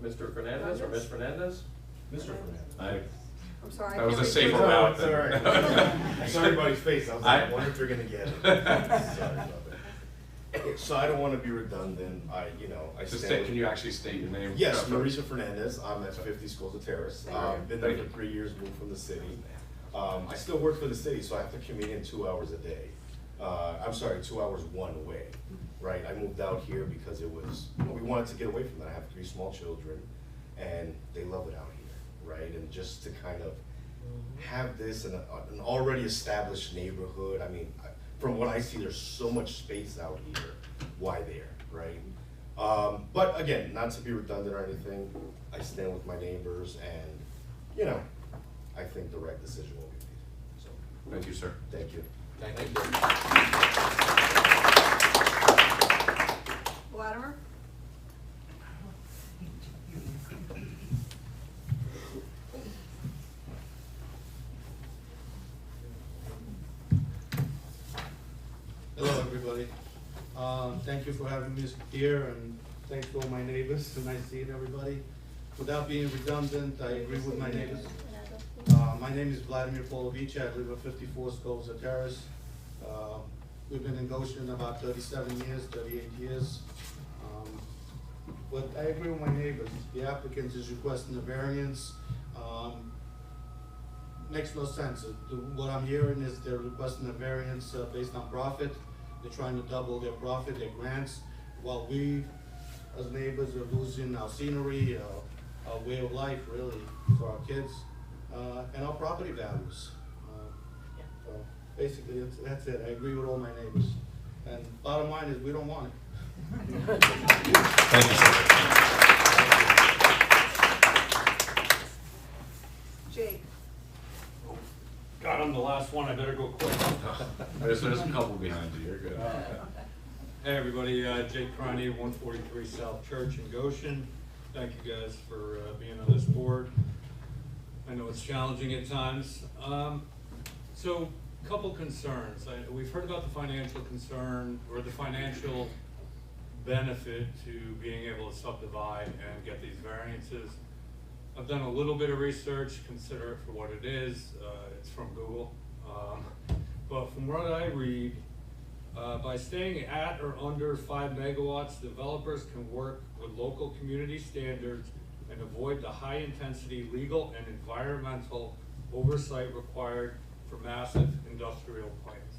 S5: Mr. Fernandez or Ms. Fernandez?
S2: Mr. Fernandez.
S18: I'm sorry.
S5: That was a safer
S2: No,
S5: route.
S2: it's all right. I saw everybody's face, I was like, I wonder if they're gonna get it. Sorry about that. So I don't wanna be redundant, I
S5: Can you actually state your name?
S2: Yes, Marisa Fernandez, I'm at 50 Schools of Terrace, been there for 3 years, moved from the city. I still work for the city, so I have to commute in 2 hours a day. I'm sorry, 2 hours one way, right? I moved out here because it was, we wanted to get away from that. I have 3 small children, and they love it out here, right? And just to kind of have this in an already established neighborhood, I mean, from what I see, there's so much space out here. Why there, right? But again, not to be redundant or anything, I stand with my neighbors, and you know, I think the right decision will be made. So,
S5: thank you, sir.
S2: Thank you.
S1: Thank you.
S18: Latimer?
S19: Hello, everybody. Thank you for having me here, and thanks to all my neighbors. Nice seeing everybody. Without being redundant, I agree with my neighbors. My name is Vladimir Polovici. I live at 54 Skovza Terrace. We've been in Goshen about 37 years, 38 years. But I agree with my neighbors. The applicant is requesting a variance. Makes no sense. What I'm hearing is they're requesting a variance based on profit. They're trying to double their profit, their grants, while we, as neighbors, are losing our scenery, our way of life, really, for our kids, and our property values. So basically, that's it. I agree with all my neighbors. And bottom line is, we don't want it.
S5: Thank you, sir.
S18: Jake?
S10: God, I'm the last one, I better go quick.
S5: There's a couple behind you, you're good.
S10: Hey, everybody, Jake Croney, 143 South Church in Goshen. Thank you guys for being on this board. I know it's challenging at times. So, couple concerns. We've heard about the financial concern, or the financial benefit to being able to subdivide and get these variances. I've done a little bit of research, consider it for what it is. It's from Google. But from what I read, by staying at or under 5 megawatts, developers can work with local community standards and avoid the high-intensity legal and environmental oversight required for massive industrial plants.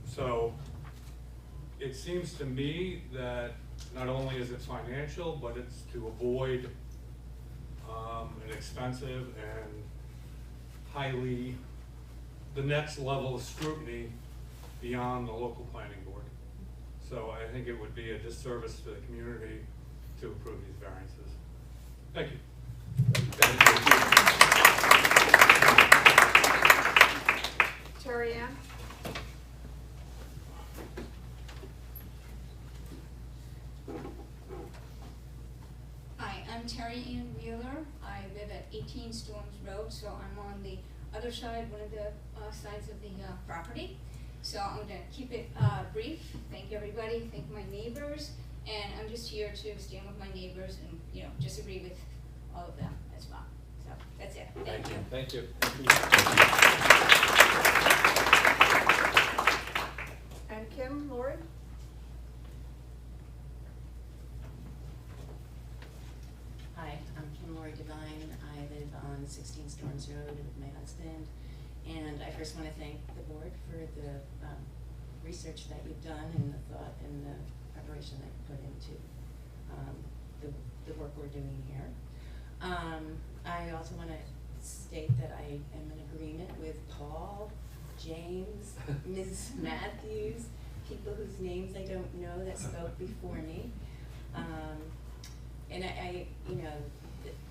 S10: So it seems to me that not only is it financial, but it's to avoid an expensive and highly, the next level of scrutiny beyond the local planning board. So I think it would be a disservice to the community to approve these variances. Thank you.
S18: Terry Ann?
S20: Hi, I'm Terry Ann Wheeler. I live at 18 Storms Road, so I'm on the other side, one of the sides of the property. So I'm going to keep it brief. Thank everybody, thank my neighbors, And I'm just here to stand with my neighbors and, you know, just agree with all of them as well. So, that's it. Thank you.
S3: Thank you.
S18: And Kim, Lori?
S19: Hi, I'm Kim Lori Devine. I live on 16 Storms Road with my husband. And I first want to thank the board for the research that you've done and the thought and the preparation that you put into the work we're doing here. I also want to state that I am in agreement with Paul, James, Ms. Matthews, people whose names I don't know that spoke before me. And I you know,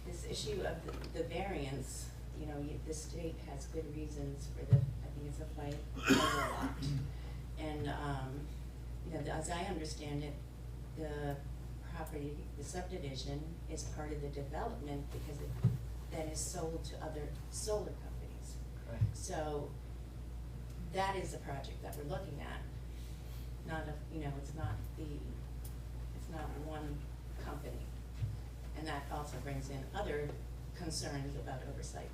S19: this issue of the variance, you know, the state has good reasons for the, I think it's a fight over a lot. And, you know, as I understand it, the property, the subdivision is part of the development because it then is sold to other solar companies.
S3: Right.
S19: So that is the project that we're looking at. Not a, you know, it's not one company. And that also brings in other concerns about oversight.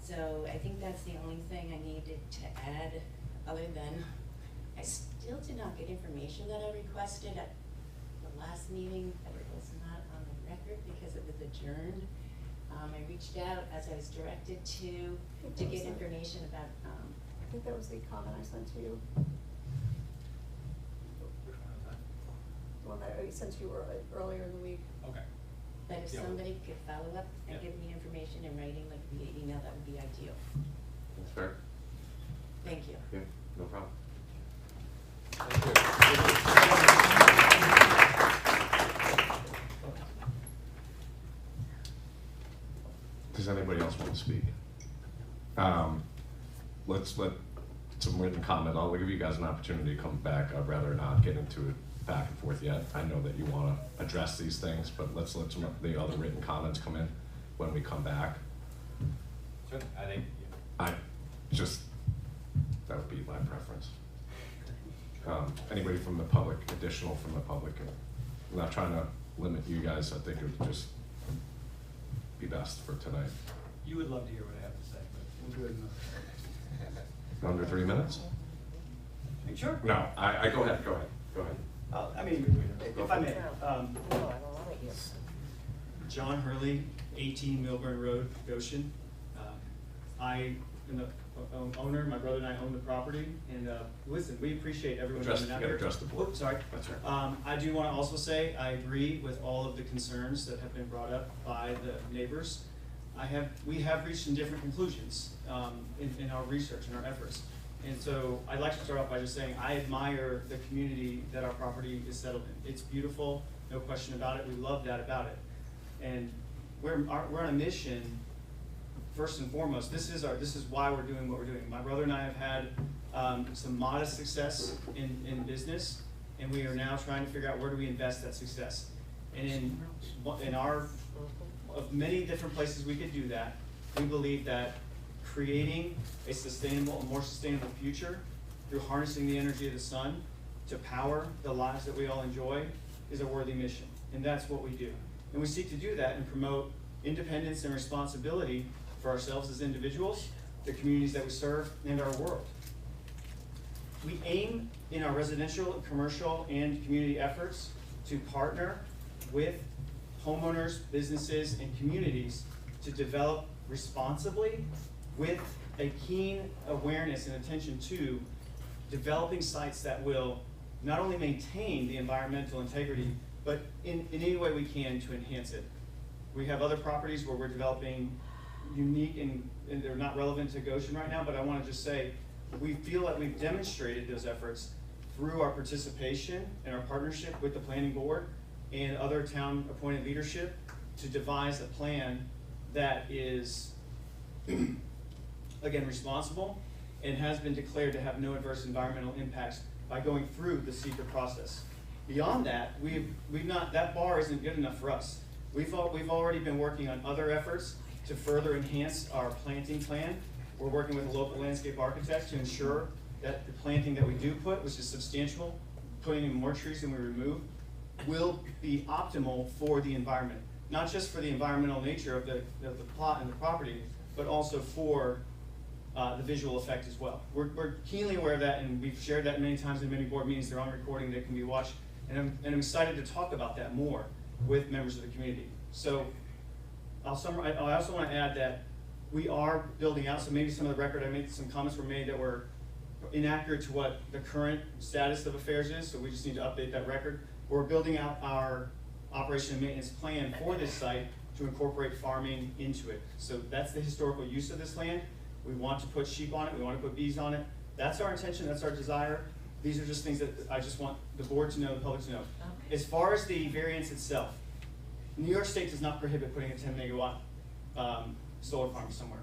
S19: So I think that's the only thing I needed to add, other than I still did not get information that I requested at the last meeting that it was not on the record because it was adjourned. I reached out as I was directed to get information about.
S18: I think that was the comment I sent to you. The one that I sent to you earlier in the week.
S3: Okay.
S19: But if
S3: Yeah.
S19: somebody could follow up and
S3: Yeah.
S19: give me information in writing, like via email, that would be ideal.
S5: That's fair.
S19: Thank you.
S5: Yeah, no problem. Does anybody else want to speak? Let's let some written comment. I'll give you guys an opportunity to come back. I'd rather not get into it back and forth yet. I know that you want to address these things, but let's let some of the other written comments come in when we come back.
S9: Sure, I think,
S5: That would be my preference. Anybody from the public, additional from the public? I'm not trying to limit you guys. I think it would just be best for tonight.
S10: You would love to hear what I have to say, but we'll do it enough.
S5: Under 3 minutes?
S10: Sure.
S5: No, I go ahead.
S21: I mean, if I may, John Hurley, 18 Milburn Road, Goshen. I am the owner, my brother and I own the property, and listen, we appreciate everyone coming out here.
S5: Address the board.
S21: Oops, sorry.
S5: That's right.
S21: I do want to also say I agree with all of the concerns that have been brought up by the neighbors. We have reached some different conclusions in our research and our efforts. And so I'd like to start off by just saying I admire the community that our property is settled in. It's beautiful, no question about it. We love that about it. And we're on a mission. First and foremost, this is why we're doing what we're doing. My brother and I have had some modest success in business, and we are now trying to figure out where do we invest that success. And in our of many different places we could do that, we believe that creating a more sustainable future through harnessing the energy of the sun to power the lives that we all enjoy is a worthy mission, and that's what we do. And we seek to do that and promote independence and responsibility for ourselves as individuals, the communities that we serve, and our world. We aim in our residential, commercial, and community efforts to partner with homeowners, businesses, and communities to develop responsibly with a keen awareness and attention to developing sites that will not only maintain the environmental integrity, but in any way we can to enhance it. We have other properties where we're developing unique and they're not relevant to Goshen right now, but I want to just say we feel that we've demonstrated those efforts through our participation and our partnership with the planning board and other town appointed leadership to devise a plan that is again responsible and has been declared to have no adverse environmental impacts by going through the secret process. Beyond that, that bar isn't good enough for us. We've already been working on other efforts to further enhance our planting plan. We're working with a local landscape architect to ensure that the planting that we do put, which is substantial, putting in more trees than we remove will be optimal for the environment. Not just for the environmental nature of the plot and the property, but also for the visual effect as well. We're keenly aware of that, and we've shared that many times in many board meetings. They're on recording, they can be watched, and I'm excited to talk about that more with members of the community. So I'll summarize. I also want to add that we are building out, so maybe some of the record, some comments were made that were inaccurate to what the current status of affairs is, so we just need to update that record. We're building out our operation and maintenance plan for this site to incorporate farming into it. So that's the historical use of this land. We want to put sheep on it, we want to put bees on it. That's our intention, that's our desire. These are just things that I just want the board to know, the public to know. As far as the variance itself, New York State does not prohibit putting a 10 megawatt solar farm somewhere.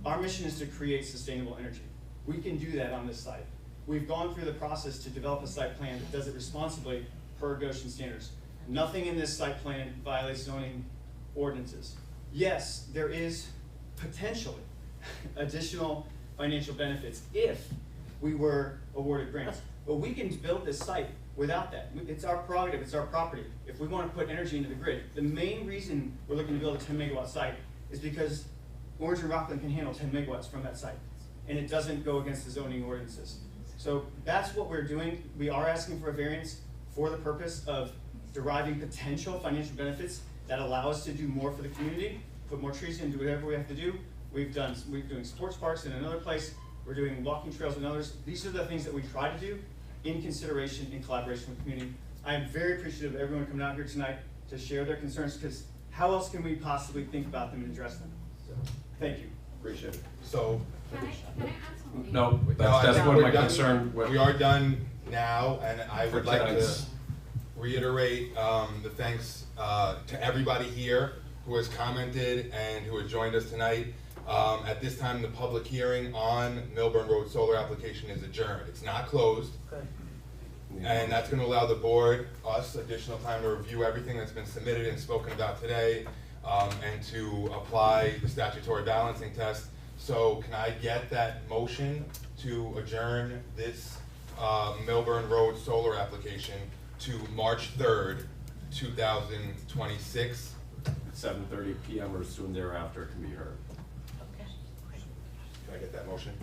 S21: Our mission is to create sustainable energy. We can do that on this site. We've gone through the process to develop a site plan that does it responsibly per Goshen standards. Nothing in this site plan violates zoning ordinances. Yes, there is potentially additional financial benefits if we were awarded grants. But we can build this site without that. It's our prerogative, it's our property. If we want to put energy into the grid, the main reason we're looking to build a 10 megawatt site is because Orange and Rockland can handle 10 megawatts from that site. And it doesn't go against the zoning ordinances. So that's what we're doing. We are asking for a variance for the purpose of deriving potential financial benefits that allow us to do more for the community, put more trees in, do whatever we have to do. We're doing sports parks in another place. We're doing walking trails in others. These are the things that we try to do in consideration, in collaboration with the community. I am very appreciative of everyone coming out here tonight to share their concerns, because how else can we possibly think about them and address them? So, thank you.
S2: Appreciate it.
S1: So,
S20: Can I add something?
S5: No,
S1: I
S5: that's
S1: think
S5: what
S1: we're
S5: my
S1: done.
S5: concern.
S1: We are done now, and I
S5: For
S1: would like to
S5: tonight's-
S1: reiterate the thanks to everybody here who has commented and who has joined us tonight. At this time, the public hearing on Milburn Road solar application is adjourned. It's not closed. And that's gonna allow the board, us, additional time to review everything that's been submitted and spoken about today, and to apply the statutory balancing test. So can I get that motion to adjourn this Milburn Road solar application to March 3rd, 2026?
S5: 7:30 PM or soon thereafter can be heard.
S1: Can I get that motion?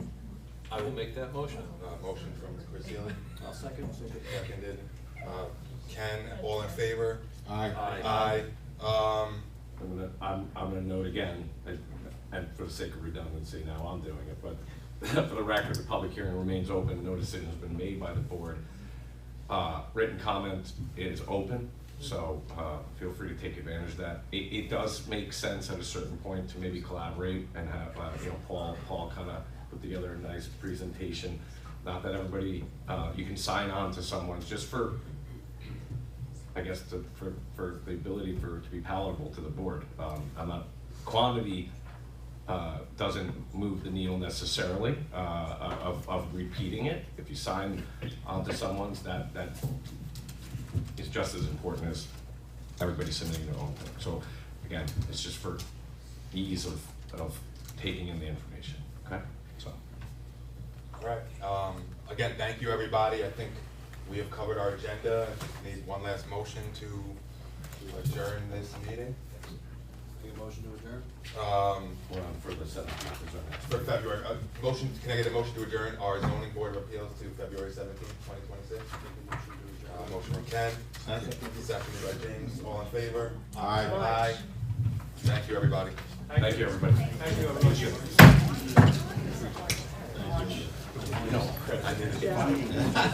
S3: I will make that motion.
S1: Motion from Chris Sealy.
S3: I'll second.
S1: Seconded. Ken, all in favor?
S8: Aye.
S1: Aye.
S5: I'm gonna note again, and for the sake of redundancy, now I'm doing it, but for the record, the public hearing remains open. No decision has been made by the board. Written comment is open, so feel free to take advantage of that. It does make sense at a certain point to maybe collaborate and have Paul kind of put together a nice presentation. Not that everybody, you can sign on to someone's just for, I guess, for the ability for it to be palatable to the board. Quantity doesn't move the needle necessarily of repeating it. If you sign onto someone's, that is just as important as everybody submitting their own thing. So again, it's just for ease of taking in the information, okay? So.
S1: All right. Again, thank you, everybody. I think we have covered our agenda. I just need one last motion to adjourn this meeting.
S3: Need a motion to adjourn?
S5: We're on for the 17th.
S1: For February, motion, can I get a motion to adjourn our zoning board of appeals to February 17th, 2026? Motion from Ken. Seconded by James. All in favor?
S8: Aye.
S1: Aye. Thank you, everybody.
S5: Thank you, everybody.
S21: Thank you, everyone.
S1: No, I did it.